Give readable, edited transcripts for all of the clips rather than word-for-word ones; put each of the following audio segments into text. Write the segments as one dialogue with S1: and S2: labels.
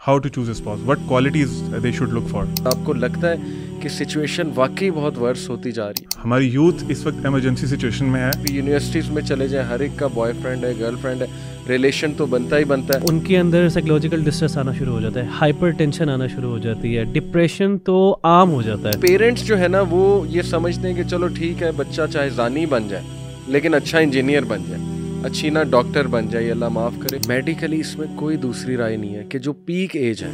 S1: how to choose a spouse, what qualities they should look for.
S2: आपको लगता है कि सिचुएशन वाकई बहुत वर्स होती जा रही है?
S1: हमारी यूथ इस वक्त इमरजेंसी सिचुएशन में है.
S2: यूनिवर्सिटीज़ में चले जाएं, हर एक का बॉयफ्रेंड है, गर्लफ्रेंड है, रिलेशन तो बनता ही बनता है.
S3: उनके अंदर साइकोलॉजिकल डिस्ट्रेस आना शुरू हो जाता है, हाइपर टेंशन आना शुरू हो जाती है, डिप्रेशन तो आम हो जाता है.
S2: पेरेंट्स जो है ना वो ये समझते हैं कि चलो ठीक है, बच्चा चाहे जानी बन जाए लेकिन अच्छा इंजीनियर बन जाए, अच्छी ना डॉक्टर बन जाए, अल्लाह माफ़ करे. मेडिकली इसमें कोई दूसरी राय नहीं है कि जो पीक एज है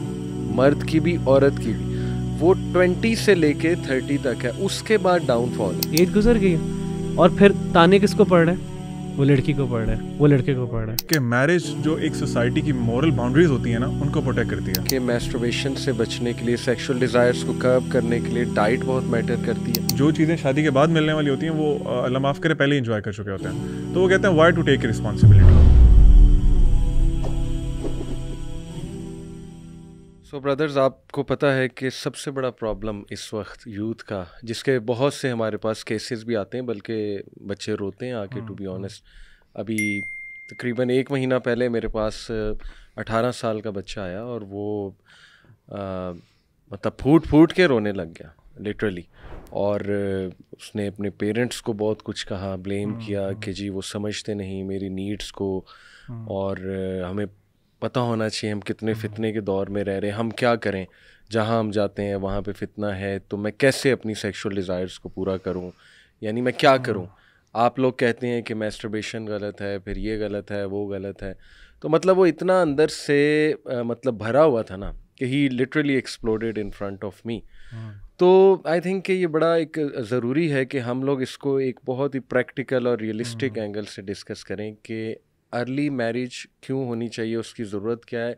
S2: मर्द की भी औरत की भी, वो 20 से लेके 30 तक है, उसके बाद डाउनफॉल.
S3: एज गुजर गई है और फिर ताने किसको पड़ रहे हैं? वो लड़की को पड़ रहे हैं, वो लड़के को पड़ रहे हैं.
S1: कि मैरिज जो एक सोसाइटी की मॉरल बाउंड्रीज होती है ना, उनको प्रोटेक्ट करती है.
S2: कि मैस्टरबेशन से बचने के लिए, सेक्सुअल डिज़ायर्स को कर्ब करने के लिए डाइट बहुत मैटर करती है.
S1: जो चीज़ें शादी के बाद मिलने वाली होती हैं वो अल्लाह माफ़ करे पहले एंजॉय कर चुके होते हैं, तो वो कहते हैं why to take responsibility.
S2: So brothers, आपको पता है कि सबसे बड़ा प्रॉब्लम इस वक्त यूथ का, जिसके बहुत से हमारे पास केसेस भी आते हैं, बल्कि बच्चे रोते हैं आके. टू बी ऑनेस्ट, अभी तकरीबन 1 महीना पहले मेरे पास 18 साल का बच्चा आया और वो मतलब फूट फूट के रोने लग गया लिटरली. और उसने अपने पेरेंट्स को बहुत कुछ कहा, ब्लेम किया कि जी वो समझते नहीं मेरी नीड्स को, और हमें पता होना चाहिए हम कितने फितने के दौर में रह रहे हैं, हम क्या करें, जहाँ हम जाते हैं वहाँ पे फितना है, तो मैं कैसे अपनी सेक्सुअल डिज़ायर्स को पूरा करूँ, यानी मैं क्या करूँ. आप लोग कहते हैं कि मैस्टरबेशन गलत है, फिर ये गलत है, वो गलत है. तो मतलब वो इतना अंदर से मतलब भरा हुआ था ना कि ही literally exploded in front of me. तो आई थिंक कि ये बड़ा एक ज़रूरी है कि हम लोग इसको एक बहुत ही प्रैक्टिकल और रियलिस्टिक एंगल से डिस्कस करें कि अर्ली मैरिज क्यों होनी चाहिए, उसकी ज़रूरत क्या है,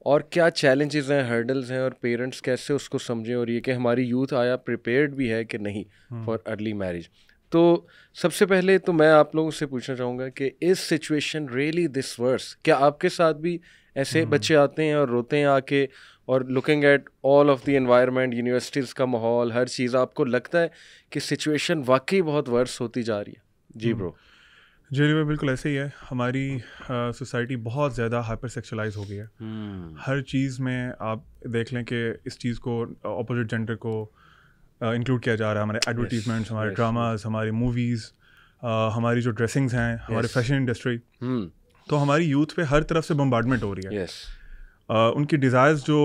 S2: और क्या चैलेंजेस हैं, हर्डल्स हैं, और पेरेंट्स कैसे उसको समझें, और ये कि हमारी यूथ आया प्रिपेयर्ड भी है कि नहीं फॉर अर्ली मैरिज. तो सबसे पहले तो मैं आप लोगों से पूछना चाहूँगा कि इस सिचुएशन रियली दिस वर्स, क्या आपके साथ भी ऐसे बच्चे आते हैं और रोते हैं आके, और looking at all of the environment, universities का माहौल, हर चीज़, आपको लगता है कि सिचुएशन वाकई बहुत वर्स होती जा रही है? जी ब्रो.
S1: जी में बिल्कुल ऐसे ही है. हमारी सोसाइटी बहुत ज़्यादा हाइपर सेक्सुअलाइज हो गई है. हर चीज़ में आप देख लें कि इस चीज़ को अपोजिट जेंडर को इंक्लूड किया जा रहा है. हमारे एडवर्टीजमेंट्स, हमारे ड्रामाज, हमारी मूवीज़, हमारी जो ड्रेसिंग्स हैं, हमारे फैशन इंडस्ट्री, तो हमारी यूथ पे हर तरफ से बम्बार्डमेंट हो रही है. उनकी डिज़ायर्स जो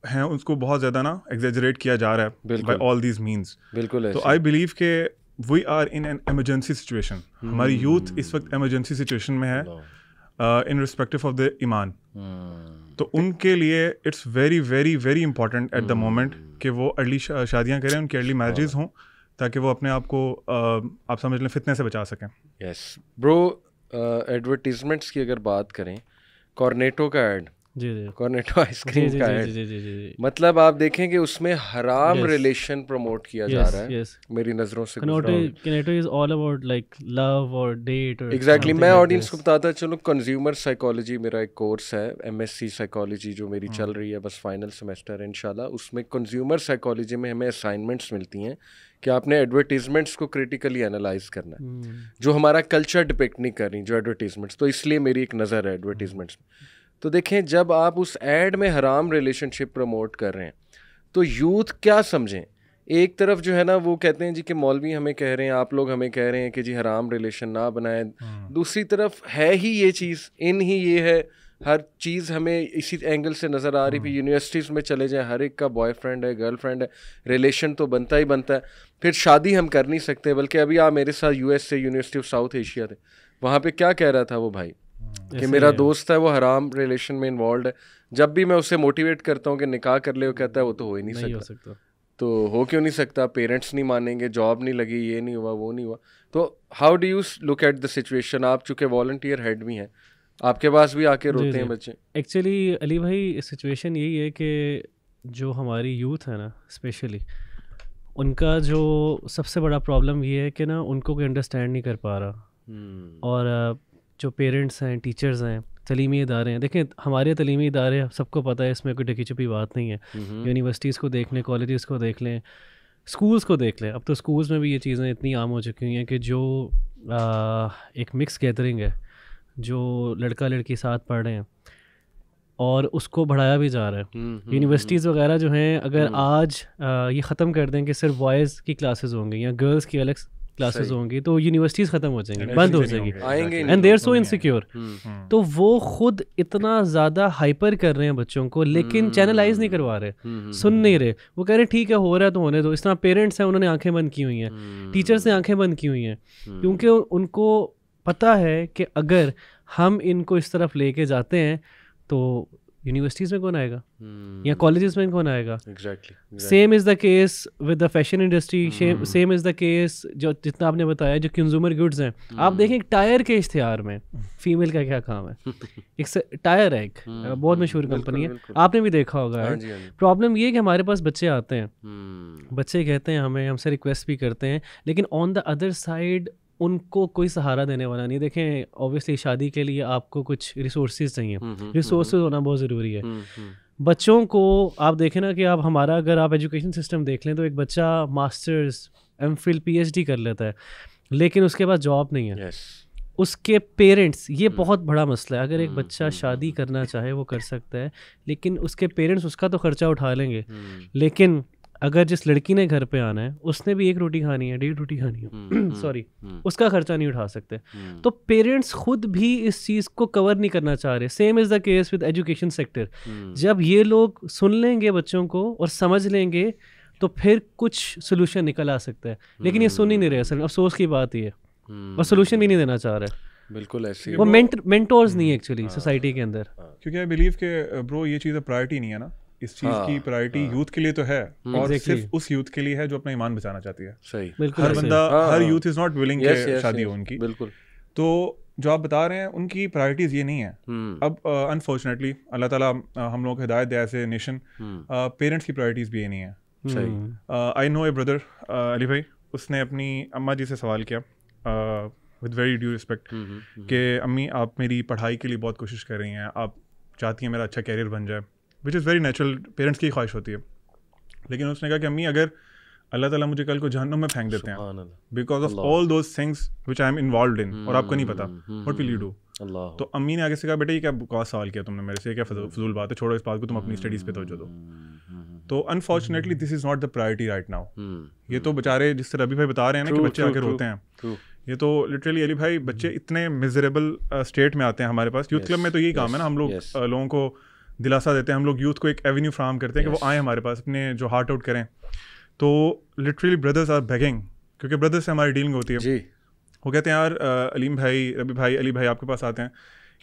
S1: हैं उसको बहुत ज़्यादा ना एग्जेजरेट किया जा रहा है बाय ऑल दीज मीन्स.
S2: बिल्कुल.
S1: तो आई बिलीव के we are in an emergency situation. हमारी यूथ इस वक्त एमरजेंसी सिचुएशन में है इन रिस्पेक्टिव ऑफ द ईमान. तो उनके लिए it's very very very important at the moment कि वो अर्ली शादियाँ करें, उनकी अर्ली मैरिजेस हों, ताकि वो अपने आप को आप समझ लें फितने से बचा सकें.
S2: Yes bro. एडवर्टीजमेंट्स की अगर बात करें, कॉर्नेटो का ऐड, कॉर्नेटो आइसक्रीम का ऐड, मतलब आप देखें कि उसमें हराम रिलेशन प्रमोट किया जा रहा है. मेरी नज़रों से
S3: Cornetto is all about like love और डेट.
S2: एग्जैक्टली. मैं ऑडियंस को बताता चलो, कंज्यूमर साइकोलॉजी मेरा एक कोर्स है, MSc साइकोलॉजी जो मेरी चल रही है, बस फाइनल सेमेस्टर इंशाल्लाह. उसमें कंज्यूमर साइकोलॉजी में हमें असाइनमेंट्स मिलती हैं कि आपने एडवर्टीजमेंट्स को क्रिटिकली एनालाइज करना है, जो हमारा कल्चर डिपिक्ट नहीं कर रही जो एडवर्टीजमेंट्स. तो इसलिए मेरी एक नज़र है एडवर्टीजमेंट्स में. तो देखें, जब आप उस एड में हराम रिलेशनशिप प्रमोट कर रहे हैं तो यूथ क्या समझें. एक तरफ जो है ना वो कहते हैं जी कि मौलवी हमें कह रहे हैं, आप लोग हमें कह रहे हैं कि जी हराम रिलेशन ना बनाएं. दूसरी तरफ है ही ये चीज़, इन ही ये है, हर चीज़ हमें इसी एंगल से नज़र आ रही. फिर यूनिवर्सिटीज़ में चले जाएं, हर एक का बॉयफ्रेंड है, गर्लफ्रेंड है, रिलेशन तो बनता ही बनता है. फिर शादी हम कर नहीं सकते. बल्कि अभी आप मेरे साथ US से यूनिवर्सिटी ऑफ साउथ एशिया थे, वहाँ पे क्या कह रहा था वो भाई कि मेरा दोस्त है वो हराम रिलेशन में इन्वॉल्व है. जब भी मैं उसे मोटिवेट करता हूँ कि निकाह कर ले, वो कहता है वो तो हो ही नहीं सकता. तो हो क्यों नहीं सकता? पेरेंट्स नहीं मानेंगे, जॉब नहीं लगी, ये नहीं हुआ, वो नहीं हुआ. तो how do you look at the situation? आप चूँकि वॉलंटियर हेड भी हैं, आपके पास भी आके रोते हैं बच्चे.
S3: एक्चुअली अली भाई, सिचुएशन यही है कि जो हमारी यूथ है ना, स्पेशली उनका जो सबसे बड़ा प्रॉब्लम ये है कि ना उनको कोई अंडरस्टैंड नहीं कर पा रहा. और जो पेरेंट्स हैं, टीचर्स हैं, तलीमी इदारे हैं, देखें हमारे तलीमी इदारे सबको पता है, इसमें कोई ढकी छुपी बात नहीं है. यूनिवर्सिटीज़ को देख लें, कॉलेजेस को देख लें, स्कूल्स को देख लें. अब तो स्कूल्स में भी ये चीज़ें इतनी आम हो चुकी हैं कि जो एक मिक्स गैदरिंग है, जो लड़का लड़की साथ पढ़ रहे हैं, और उसको बढ़ाया भी जा रहा है। यूनिवर्सिटीज़ वगैरह जो हैं, अगर आज ये ख़त्म कर दें कि सिर्फ बॉयज़ की क्लासेस होंगी या गर्ल्स की अलग क्लासेस होंगी, तो यूनिवर्सिटीज़ ख़त्म हो जाएंगी, बंद हो जाएगी, and they are so insecure. तो वो खुद इतना ज़्यादा हाइपर कर रहे हैं बच्चों को, लेकिन चैनलाइज नहीं करवा रहे, सुन नहीं रहे। वो कह रहे हैं ठीक है, हो रहा है तो होने दो। इस तरह पेरेंट्स हैं, उन्होंने आंखें बंद की हुई हैं, टीचर्स ने आंखें बंद की हुई हैं, क्योंकि उनको पता है कि अगर हम इनको इस तरफ लेके जाते हैं तो यूनिवर्सिटीज़ में कौन आएगा या कॉलेजेस में कौन आएगा। Same is the case with the fashion industry, same is the case जो जितना आपने बताया जो कंज्यूमर गुड्स हैं। आप देखें एक टायर के इश्तिहार में फीमेल का क्या काम है, एक टायर है, एक बहुत मशहूर कंपनी है, आपने भी देखा होगा। प्रॉब्लम ये है कि हमारे पास बच्चे आते हैं, बच्चे कहते हैं हमें, हमसे रिक्वेस्ट भी करते हैं, लेकिन ऑन द अदर साइड उनको कोई सहारा देने वाला नहीं। देखें ऑब्वियसली शादी के लिए आपको कुछ रिसोर्सेज चाहिए, रिसोर्सेज होना बहुत ज़रूरी है। बच्चों को आप देखें ना कि आप हमारा अगर आप एजुकेशन सिस्टम देख लें तो एक बच्चा मास्टर्स, एमफिल, पीएचडी कर लेता है, लेकिन उसके पास जॉब नहीं है। उसके पेरेंट्स, ये बहुत बड़ा मसला है। अगर एक बच्चा शादी करना चाहे वो कर सकता है, लेकिन उसके पेरेंट्स उसका तो खर्चा उठा लेंगे, लेकिन अगर जिस लड़की ने घर पे आना है उसने भी एक रोटी खानी है, 1.5 रोटी खानी है, सॉरी, उसका खर्चा नहीं उठा सकते। तो पेरेंट्स खुद भी इस चीज़ को कवर नहीं करना चाह रहे। Same is the case with education sector. जब ये लोग सुन लेंगे बच्चों को और समझ लेंगे तो फिर कुछ सोल्यूशन निकल आ सकता है, लेकिन ये सुन ही नहीं रहे। असल अफसोस की बात ये है, और सोल्यूशन भी नहीं देना चाह रहे।
S2: बिल्कुल ऐसे
S3: वो मेंटोर्स नहीं है एक्चुअली सोसाइटी के अंदर,
S1: क्योंकि आई बिलीव के ब्रो ये चीज़ प्रायोरिटी नहीं है ना। इस चीज की प्रायोरिटी यूथ के लिए तो है, और सिर्फ उस यूथ के लिए है जो अपना ईमान बचाना चाहती है।
S2: सही,
S1: हर बंदा, हर यूथ इज नॉट विलिंग के शादी हो उनकी।
S2: बिल्कुल।
S1: तो जो आप बता रहे हैं उनकी प्रायोरिटीज ये नहीं है। अब अनफॉर्चुनेटली अल्लाह ताला हम लोगों को हिदायत दे एज ए नेशन, पेरेंट्स की प्रायोरिटीज भी ये नहीं है।
S2: सही।
S1: I know A brother Ali भाई, उसने अपनी अम्मा जी से सवाल किया विद वेरी ड्यू रिस्पेक्ट कि अम्मी आप मेरी पढ़ाई के लिए बहुत कोशिश कर रही हैं, आप चाहती हैं मेरा अच्छा कैरियर बन जाए, which is very natural, parents की ख्वाहिश होती है। लेकिन उसने कहा कि अम्मी अगर अल्लाह ताला मुझे कल को जहन्नम में फेंक देते हैं because of all those things which I am involve in, और आपको नहीं पता, व्हाट विल यू डू। तो अम्मी ने आगे से कहा बेटा ये क्या बकवास सवाल किया तुमने मेरे से, क्या फजूल बात है, छोड़ो इस बात को, तुम अपनी स्टडीज़ पे तवज्जो दो। तो unfortunately this is not the priority right now. ये तो बेचारे जिस तरह अभी भाई बता रहे हैं ना कि बच्चे आके रोते हैं, ये तो लिटरली अली भाई बच्चे इतने मिजरेबल स्टेट में आते हैं हमारे पास। यूथ क्लब में तो यही काम है ना, हम लोग लोगों को दिलासा देते हैं, हम लोग यूथ को एक एवेन्यू फ्राहम करते हैं कि वो आए हमारे पास, अपने जो हार्ट आउट करें। तो लिटरली ब्रदर्स आर बेगिंग, क्योंकि ब्रदर्स से हमारी डीलिंग होती है जी। वो कहते हैं यार अलीम भाई, रबी भाई, अली भाई आपके पास आते हैं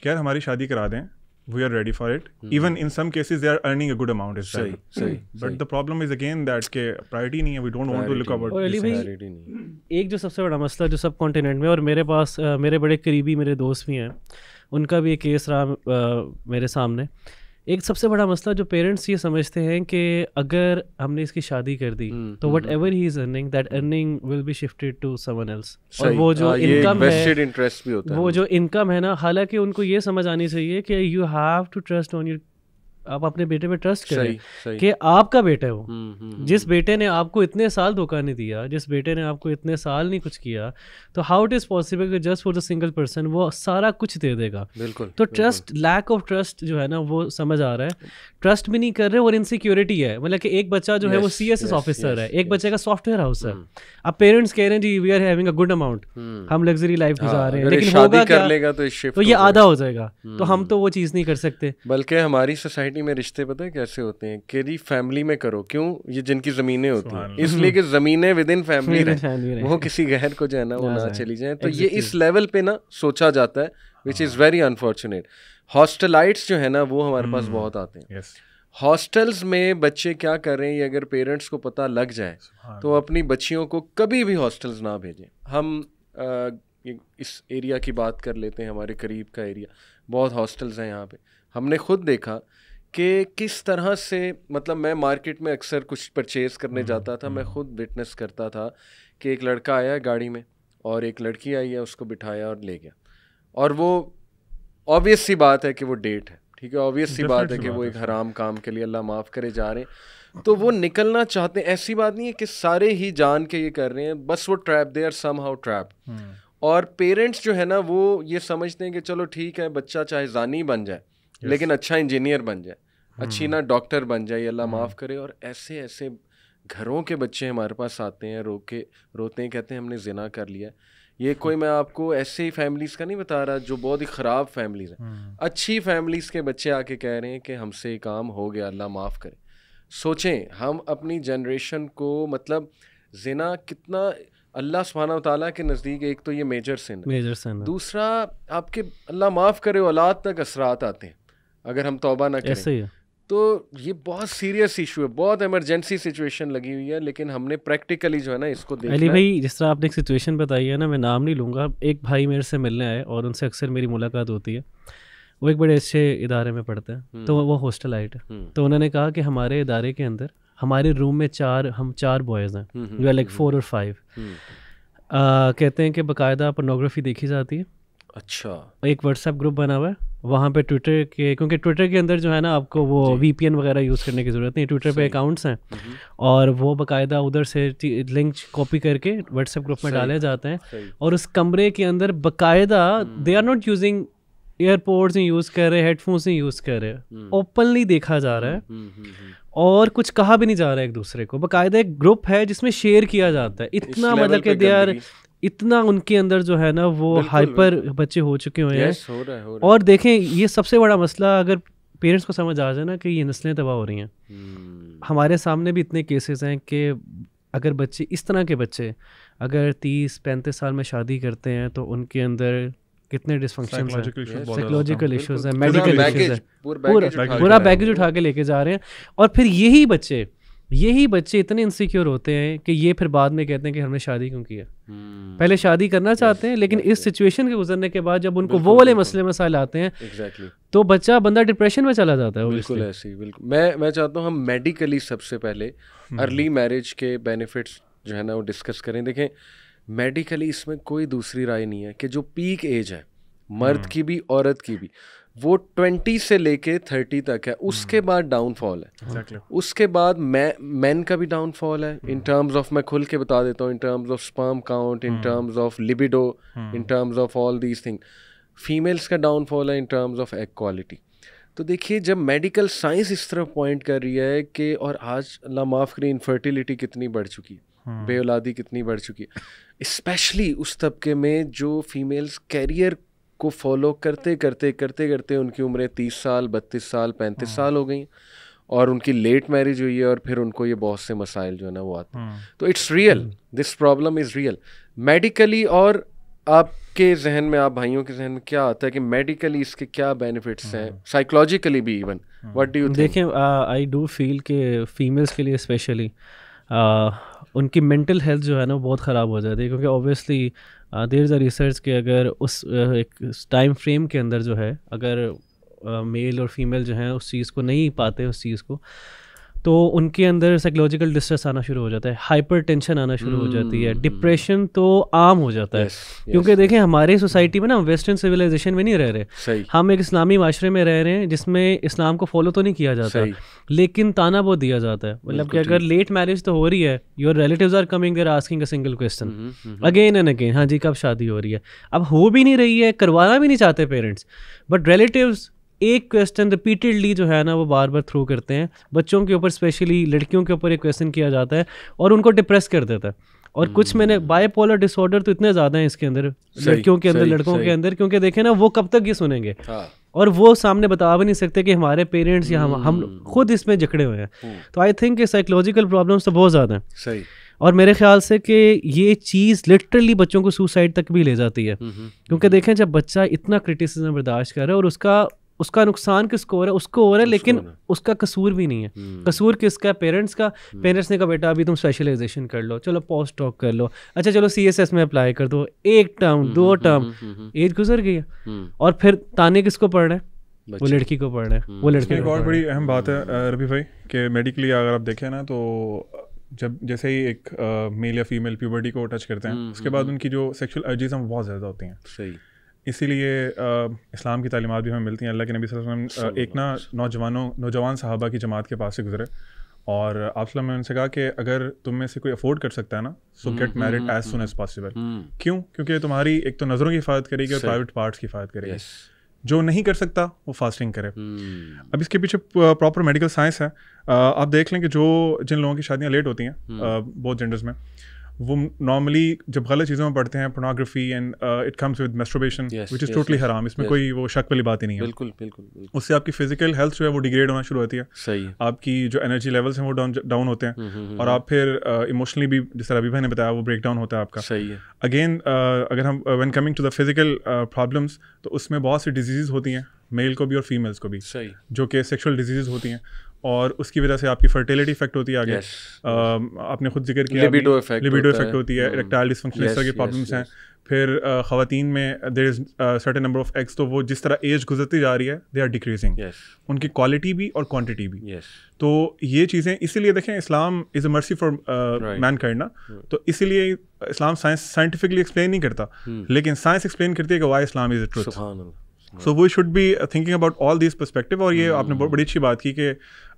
S1: कि यार हमारी शादी करा दें, we are ready for it, even in some cases they are earning a good amount is that, but the problem is again that के प्रायोरिटी नहीं है, we don't want to look about.
S3: और अली भाई एक जो सबसे बड़ा मसला जो सब कॉन्टिनेंट में, और मेरे पास मेरे बड़े करीबी मेरे दोस्त भी हैं, उनका भी एक केस रहा मेरे सामने। एक सबसे बड़ा मसला जो पेरेंट्स ये समझते हैं कि अगर हमने इसकी शादी कर दी तो whatever he is earning, that earning will be shifted to someone else. और वो जो इनकम है, वो जो इनकम है ना, हालांकि उनको ये समझ आनी चाहिए कि you have to trust on your, आप अपने बेटे पे ट्रस्ट करें कि आपका बेटा है वो। जिस बेटे ने आपको इतने साल धोखा नहीं दिया, जिस बेटे ने आपको इतने साल नहीं कुछ किया, तो हाउ इट इज़ पॉसिबल कि just for the single person वो सारा कुछ दे देगा।
S2: बिल्कुल।
S3: तो ट्रस्ट, लैक ऑफ ट्रस्ट जो है ना वो समझ आ रहा है, ट्रस्ट भी नहीं कर रहे, और इनसिक्योरिटी है। मतलब कि एक बच्चा जो है वो CSS ऑफिसर है, एक बच्चे का सॉफ्टवेयर हाउस है। अब पेरेंट्स कह रहे हैं जी we are having a good amount, हम लग्जरी लाइफ गुजार रहे हैं, लेकिन होगा क्या, तो ये आधा हो जाएगा, तो हम तो वो चीज़ नहीं कर सकते।
S2: बल्कि हमारी सोसाइटी में रिश्ते पता है कैसे होते हैं कि जी फैमिली में करो, क्यों, ये जिनकी ज़मीनें होती हैं, इसलिए कि ज़मीनें विद इन फैमिली रहे, वो किसी गैर को जो है ना वो ना चली जाए। तो ये इस लेवल पे ना सोचा जाता है, विच इज़ वेरी अनफॉर्चुनेट। हॉस्टलाइट्स जो है ना वो हमारे पास बहुत आते हैं। हॉस्टल्स में बच्चे क्या कर रहे हैं, ये अगर पेरेंट्स को पता लग जाए तो अपनी बच्चियों को कभी भी हॉस्टल्स ना भेजें। हम इस एरिया की बात कर लेते हैं, हमारे करीब का एरिया, बहुत हॉस्टल्स हैं यहाँ पे। हमने खुद देखा कि किस तरह से, मतलब मैं मार्केट में अक्सर कुछ परचेज़ करने जाता था, मैं खुद विटनेस करता था कि एक लड़का आया गाड़ी में और एक लड़की आई है, उसको बिठाया और ले गया। और वो ऑब्वियस सी बात है कि वो डेट है, ठीक है, ऑब्वियस सी बात है कि वो एक हराम काम के लिए, अल्लाह माफ़ करे, जा रहे हैं। तो वो निकलना चाहते हैं, ऐसी बात नहीं है कि सारे ही जान के ये कर रहे हैं, बस वो trap, they are somehow trap. और पेरेंट्स जो है ना वो ये समझते हैं कि चलो ठीक है, बच्चा चाहे जानी बन जाए लेकिन अच्छा इंजीनियर बन जाए, अच्छी ना डॉक्टर बन जाए, अल्लाह माफ़ करे। और ऐसे ऐसे घरों के बच्चे हमारे पास आते हैं, रोते हैं, कहते हैं हमने जिना कर लिया। ये कोई, मैं आपको ऐसे ही फैमिलीज़ का नहीं बता रहा जो बहुत ही ख़राब फैमिलीज़ हैं, अच्छी फैमिलीज़ के बच्चे आके कह रहे हैं कि हमसे ये काम हो गया, अल्लाह माफ़ करे। सोचें हम अपनी जनरेशन को, मतलब जिना कितना अल्लाह सुब्हानहू तआला के नज़दीक, एक तो ये मेजर सिन है, दूसरा आपके अल्लाह माफ़ करे औलाद तक असरात आते हैं अगर हम तौबा ना करें। तो ये बहुत सीरियस इशू है, बहुत इमरजेंसी सिचुएशन लगी हुई है, लेकिन हमने प्रैक्टिकली जो है ना इसको देखना।
S3: अली भाई, जिस तरह आपने एक सिचुएशन बताई है ना, मैं नाम नहीं लूँगा, एक भाई मेरे से मिलने आए और उनसे अक्सर मेरी मुलाकात होती है। वो एक बड़े अच्छे इदारे में पढ़ते हैं, तो वो हॉस्टलाइट है। तो उन्होंने कहा कि हमारे इदारे के अंदर हमारे रूम में हम चार बॉयज़ हैं, वी आर लाइक 4 और 5। कहते हैं कि बाकायदा पोर्नोग्राफी देखी जाती है।
S2: अच्छा।
S3: एक व्हाट्सएप ग्रुप बना हुआ है, वहाँ पे ट्विटर के, क्योंकि ट्विटर के अंदर जो है ना आपको वो VPN वगैरह यूज़ करने की ज़रूरत नहीं, ट्विटर पे अकाउंट्स हैं और वो बाकायदा उधर से लिंक कॉपी करके व्हाट्सएप ग्रुप में डाले जाते हैं। और उस कमरे के अंदर बाकायदा they are not using airpods नहीं यूज़ कर रहे, हेडफोन्स नहीं यूज़ कर रहे, ओपनली देखा जा रहा है और कुछ कहा भी नहीं जा रहा है एक दूसरे को। बाकायदा एक ग्रुप है जिसमें शेयर किया जाता है। इतना मतलब कि दे आर, इतना उनके अंदर जो है ना वो हाइपर बच्चे हो चुके हुए हैं।
S2: हो रहा है।
S3: और देखें, ये सबसे बड़ा मसला अगर पेरेंट्स को समझ आ जाए ना कि ये नस्लें तबाह हो रही हैं। हमारे सामने भी इतने केसेस हैं कि अगर बच्चे, इस तरह के बच्चे अगर 30-35 साल में शादी करते हैं तो उनके अंदर कितने डिसफंक्शन हैं, साइकोलॉजिकल इश्यूज हैं, मेडिकल इश्यूज हैं, पूरा बैगेज उठा के लेके जा रहे हैं। और फिर यही बच्चे इतने इनसिक्योर होते हैं कि ये फिर बाद में कहते हैं कि हमने शादी क्यों किया। पहले शादी करना चाहते हैं, लेकिन इस सिचुएशन के गुजरने के बाद जब उनको वो वाले मसले मसाइल आते हैं, तो बंदा डिप्रेशन में चला जाता है।
S2: बिल्कुल ऐसे ही। बिल्कुल मैं चाहता हूँ हम मेडिकली सबसे पहले अर्ली मैरिज के बेनिफिट्स जो है ना वो डिस्कस करें। देखें, मेडिकली इसमें कोई दूसरी राय नहीं है कि जो पीक एज है मर्द की भी औरत की भी, वो 20 से लेके 30 तक है। उसके बाद डाउनफॉल है। उसके बाद मैन का भी डाउनफॉल है इन टर्म्स ऑफ, मैं खुल के बता देता हूँ, in terms of sperm count, in terms of libido, in terms of all these thing. Females का डाउनफॉल है in terms of egg quality. तो देखिए, जब मेडिकल साइंस इस तरफ पॉइंट कर रही है कि, और आज अल्लाह माफ़ करे, इनफर्टिलिटी कितनी बढ़ चुकी है, बेऔलादी कितनी बढ़ चुकी है, स्पेशली उस तबके में जो फीमेल्स कैरियर को फॉलो करते करते उनकी उम्रें 30 साल, 32 साल, 35 साल हो गई और उनकी लेट मैरिज हुई है और फिर उनको ये बहुत से मसाइल जो है ना वो आते हैं। तो it's real, this problem is real medically. और आपके जहन में, आप भाइयों के जहन में क्या आता है कि मेडिकली इसके क्या बेनिफिट्स हैं, साइकोलॉजिकली भी even, what do you think?
S3: देखें, आई डू फील कि फीमेल्स के लिए स्पेशली उनकी मेंटल हेल्थ जो है ना बहुत ख़राब हो जाती है, क्योंकि obviously there is a research कि अगर उस एक टाइम फ्रेम के अंदर जो है, अगर मेल और फीमेल जो हैं उस चीज़ को नहीं पाते, उस चीज़ को, तो उनके अंदर साइकोलॉजिकल डिस्ट्रेस आना शुरू हो जाता है, हाइपर टेंशन आना शुरू हो जाती है, डिप्रेशन तो आम हो जाता है। क्योंकि देखें, हमारी सोसाइटी में ना वेस्टर्न सिविलाइजेशन में नहीं रह रहे, हम एक इस्लामी माशरे में रह रहे हैं जिसमें इस्लाम को फॉलो तो नहीं किया जाता, लेकिन ताना बहुत दिया जाता है। मतलब कि अगर लेट मैरिज तो हो रही है, your relatives are coming, there asking a single question again and again, हाँ जी कब शादी हो रही है। अब हो भी नहीं रही है, करवाना भी नहीं चाहते पेरेंट्स, बट रिलेटिव्स एक क्वेश्चन रिपीटेडली जो है ना वो बार बार थ्रो करते हैं। बच्चों के ऊपर, स्पेशली लड़कियों के ऊपर एक क्वेश्चन किया जाता है और उनको डिप्रेस कर देता है। और कुछ मैंने बाइपोलर डिसऑर्डर तो इतने ज़्यादा हैं इसके अंदर, लड़कियों के अंदर, लड़कों के अंदर, क्योंकि देखें ना वो कब तक ये सुनेंगे, और वो सामने बता भी नहीं सकते कि हमारे पेरेंट्स या हम खुद इसमें जकड़े हुए हैं। तो आई थिंक कि साइकोलॉजिकल प्रॉब्लम्स तो बहुत ज़्यादा हैं।
S2: सही।
S3: और मेरे ख्याल से कि ये चीज़ लिटरली बच्चों को सुसाइड तक भी ले जाती है, क्योंकि देखें जब बच्चा इतना क्रिटिसिज्म बर्दाश्त कर रहा है और उसका नुकसान किसको हो रहा है, उसको हो रहा है, लेकिन उसका कसूर भी नहीं है। कसूर किसका है? पेरेंट्स का। पेरेंट्स ने कहा बेटा अभी तुम स्पेशलाइजेशन कर लो, चलो पोस्ट डॉक कर लो, अच्छा चलो CSS में अप्लाई कर दो, 1 टर्म 2 टर्म, एज गुजर गई है, और फिर ताने किसको पड़ रहे हैं? वो लड़की को पड़ रहे हैं, वो लड़के।
S1: एक और बड़ी अहम बात है रबी भाई कि मेडिकली अगर आप देखें ना, तो जब जैसे ही एक मेल या फीमेल प्यूबर्टी को टच करते हैं, उसके बाद उनकी जो सेक्सुअल अर्जीज हैं बहुत ज़्यादा होती हैं।
S2: सही।
S1: इसीलिए इस्लाम की तालीमात भी हमें मिलती हैं। अल्लाह के नबी सल्लल्लाहु अलैहि वसल्लम एक ना नौजवान सहाबा की जमात के पास से गुजरे और आप सल्लल्लाहु ने उनसे कहा कि अगर तुम में से कोई अफोर्ड कर सकता है ना, so get married as soon as possible. क्यों? क्योंकि तुम्हारी एक तो नज़रों की हिफाजत करेगी और प्राइवेट पार्ट्स की हिफाजत करेगी। जो नहीं कर सकता वो फास्टिंग करे। अब इसके पीछे प्रॉपर मेडिकल साइंस है। आप देख लें कि जिन लोगों की शादियां लेट होती हैं बोथ जेंडर्स में, वो नॉर्मली जब गलत चीज़ों में पढ़ते हैं, pornography and it comes with masturbation which is totally हराम। इसमें कोई वो शक वाली बात ही नहीं है।
S2: बिल्कुल बिल्कुल।
S1: उससे आपकी फिजिकल हेल्थ जो है वो डिग्रेड होना शुरू होती है।
S2: सही।
S1: आपकी जो एनर्जी लेवल्स हैं वो डाउन होते हैं, और आप फिर इमोशनली भी, जिस तरह अभी भाई ने बताया, वो ब्रेक डाउन होता है आपका।
S2: सही है।
S1: अगेन अगर हम when coming to the physical problems, तो उसमें बहुत सी डिजीज़ होती हैं, मेल को भी और फीमेल्स को भी,
S2: सही, जो
S1: कि सेक्सुअल डिजीज़ होती हैं, और उसकी वजह से आपकी फर्टिलिटी इफेक्ट होती है आगे। आपने खुद जिक्र किया, लिबिडो इफेक्ट होती है, इरेक्टाइल डिसफंक्शन, इस तरह की प्रॉब्लम्स हैं। फिर ख़वातीन में there is certain number of eggs, तो वो जिस तरह एज गुजरती जा रही है दे आर डिक्रीजिंग, उनकी क्वालिटी भी और क्वांटिटी भी। तो ये चीज़ें इसीलिए देखें, Islam is a mercy for mankind ना, तो इसीलिए इस्लाम साइंटिफिकली एक्सप्लेन नहीं करता, लेकिन साइंस एक्सप्लेन करती है कि why Islam is a truth. So we should be thinking about all this perspective. और ये आपने बहुत बड़ी अच्छी बात की कि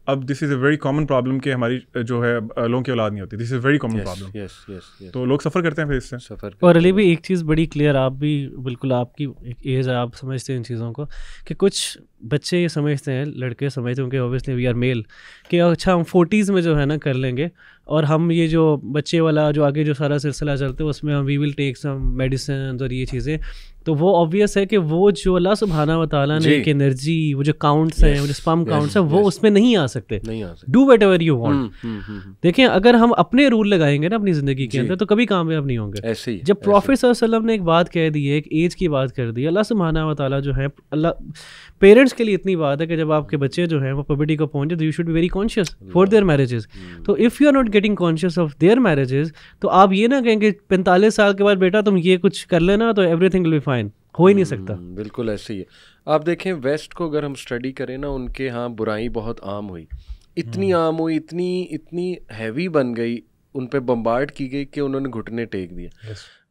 S1: अब this is a very common problem कि हमारी जो है लोगों की औलाद नहीं होती। This is very common problem. तो लोग सफ़र करते हैं फिर इससे।
S3: और अली भी एक चीज़ बड़ी क्लियर, आप भी बिल्कुल, आपकी एक एज है, आप समझते हैं इन चीज़ों को, कि कुछ बच्चे ये समझते हैं, लड़के समझते हैं कि ऑब्वियसली वी आर मेल, कि अच्छा हम 40s में जो है ना कर लेंगे, और हम ये जो बच्चे वाला जो आगे जो सारा सिलसिला चलते है उसमें हम we will take some medicine और ये चीज़ें। तो वो ऑब्वियस है कि वो जो अल्लाह सुब्हाना व तआला ने एक एनर्जी, वो जो काउंट्स हैं, वो जो स्पर्म काउंट्स हैं, वो उसमें नहीं आ सकते। Do whatever you want. देखें, अगर हम अपने रूल लगाएंगे ना अपनी ज़िंदगी के अंदर, तो कभी कामयाब नहीं होंगे।
S2: ऐसे ही
S3: जब प्रॉफिट सल्लल्लाहु अलैहि वसल्लम ने एक बात कह दी है, एक एज की बात कर दी, अल्लाह सुब्हाना व तआला जो है, अल्लाह पेरेंट्स के लिए इतनी बात है कि जब आपके बच्चे जो हैं वो पुबर्टी को पहुंचे, तो you should be very conscious for their marriages. तो if you are not getting conscious of their marriages, तो आप ये ना कहें कि 45 साल के बाद बेटा तुम ये कुछ कर लेना तो एवरीथिंग विल बी फाइन, हो ही नहीं सकता।
S2: बिल्कुल ऐसे ही है। आप देखें वेस्ट को अगर हम स्टडी करें ना, उनके यहाँ बुराई बहुत आम हुई, इतनी आम हुई, इतनी हैवी बन गई, उन पे बम्बार्ड की गई कि उन्होंने घुटने टेक दिए।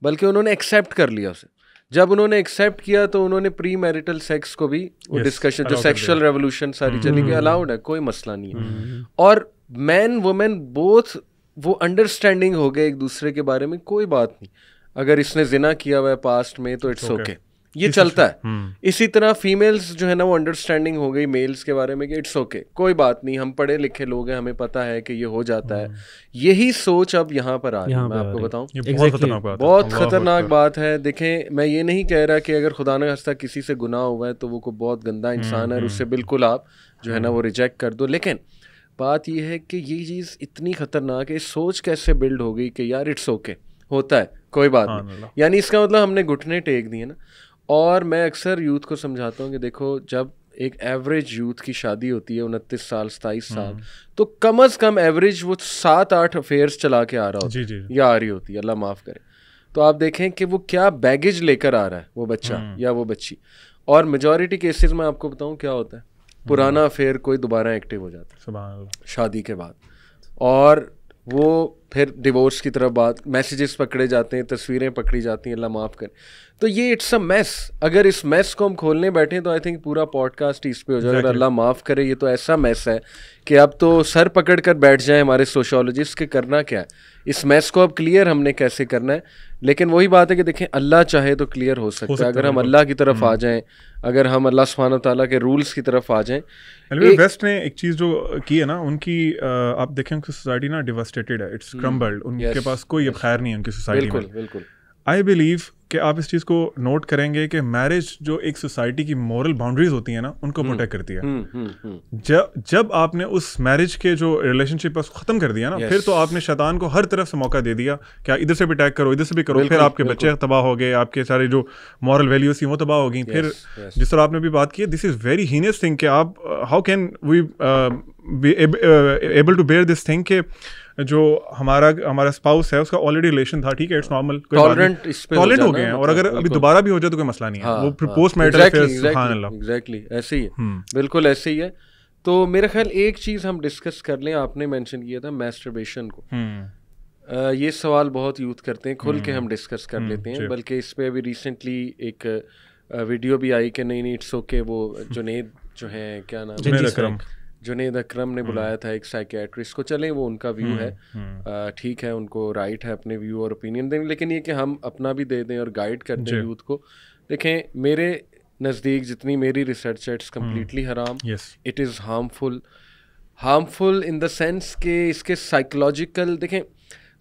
S2: बल्कि उन्होंने एक्सेप्ट कर लिया उसे। जब उन्होंने एक्सेप्ट किया तो उन्होंने प्री मैरिटल सेक्स को भी वो डिस्कशन, जो सेक्सुअल रेवोल्यूशन सारी चली गई, अलाउड है, कोई मसला नहीं है। और मैन वुमेन बोथ वो अंडरस्टैंडिंग हो गए एक दूसरे के बारे में, कोई बात नहीं, अगर इसने जिना किया हुआ है पास्ट में तो इट्स ओके, ये चलता है। इसी तरह फीमेल्स जो है ना वो अंडरस्टैंडिंग हो गई मेल्स के बारे में कि इट्स ओके, कोई बात नहीं, हम पढ़े लिखे लोग हैं, हमें पता है कि ये हो जाता है। यही सोच अब यहाँ पर आ रही है। मैं आपको बताऊं, बहुत खतरनाक बात है। देखें, मैं ये नहीं कह रहा कि अगर खुदा न खास्ता किसी से गुनाह हुआ है तो वो कोई बहुत गंदा इंसान है, उससे बिल्कुल आप जो है ना वो रिजेक्ट कर दो। लेकिन बात यह है कि ये चीज़ इतनी खतरनाक है, सोच कैसे बिल्ड हो गई कि यार इट्स ओके, होता है, कोई बात नहीं। यानी इसका मतलब हमने घुटने टेक दिए ना। और मैं अक्सर यूथ को समझाता हूँ कि देखो, जब एक एवरेज यूथ की शादी होती है 29 साल 27 साल, तो कम अज़ कम एवरेज वो 7-8 अफेयर्स चला के आ रहा होता है या आ रही होती है, अल्लाह माफ़ करे। तो आप देखें कि वो क्या बैगेज लेकर आ रहा है वो बच्चा या वो बच्ची। और मेजॉरिटी केसेस में आपको बताऊँ क्या होता है, पुराना अफेयर कोई दोबारा एक्टिव हो जाता है शादी के बाद, और वो फिर डिवोर्स की तरफ बात, मैसेजेस पकड़े जाते हैं, तस्वीरें पकड़ी जाती हैं, अल्लाह माफ़ करे। तो ये इट्स अ मेस। अगर इस मेस को हम खोलने बैठे तो आई थिंक पूरा पॉडकास्ट इस पे हो जाएगा। अल्लाह माफ़ करे, ये तो ऐसा मेस है कि अब तो सर पकड़ कर बैठ जाए हमारे सोशोलॉजिस्ट के करना क्या है, इस मेस को अब क्लियर हमने कैसे करना है। लेकिन वही बात है कि देखें, अल्लाह चाहे तो क्लियर हो सकता है अगर हम अल्लाह की तरफ आ जाएं, अगर हम अल्लाह सुब्हानहू ताला के रूल्स की तरफ आ जाएं।
S1: वेस्ट ने एक चीज़ जो की है ना, उनकी आप देखें उनकी सोसाइटी ना डिवास्टेटेड है, इट्स क्रम्बल्ड, उनके पास कोई अब खैर नहीं है उनकी सोसाइटी में।
S2: बिल्कुल।
S1: आई बिलीव कि आप इस चीज़ को नोट करेंगे कि मैरिज जो एक सोसाइटी की मॉरल बाउंड्रीज होती हैं ना, उनको प्रोटेक्ट करती है। जब आपने उस मैरिज के जो रिलेशनशिप है उसको ख़त्म कर दिया ना, फिर तो आपने शैतान को हर तरफ से मौका दे दिया कि इधर से भी अटैक करो, इधर से भी करो, फिर आपके बच्चे तबाह हो गए, आपके सारे जो मॉरल वैल्यूज थी वो तबाह हो गई। फिर जिस तरह आपने भी बात की, this is very heinous thing कि आप how can we be able to bear this thing कि जो हमारा स्पाउस है उसका ऑलरेडी रिलेशन था, ठीक है, इट्स नॉर्मल, टॉलरेंट हो गए हैं, और अगर अभी दोबारा भी हो जाए तो कोई मसला नहीं है, वो पोस्ट मैरिटल अफेयर्स, सुभान अल्लाह,
S2: एग्जैक्टली ऐसे ही है, बिल्कुल ऐसे ही है। तो मेरा ख्याल एक चीज़ हम डिस्कस कर लें, आपने मेंशन किया था मैस्टरबेशन को, ये सवाल बहुत यूथ करते हैं, खुल के हम डिस्कस कर लेते हैं। बल्कि इस पर अभी रिसेंटली एक वीडियो भी आई कि नहीं इट्स ओके, वो जुनैद जो है, क्या नाम, जुनैद अकरम ने बुलाया था एक साइकियाट्रिस्ट को। चलें, वो उनका व्यू है, ठीक है, उनको राइट है अपने व्यू और ओपिनियन देने, लेकिन ये कि हम अपना भी दे दें और गाइड कर दें यूथ को। देखें, मेरे नज़दीक जितनी मेरी रिसर्च है इट्स कम्प्लीटली हराम.
S1: Yes.
S2: It is harmful in the sense के इसके साइकोलॉजिकल, देखें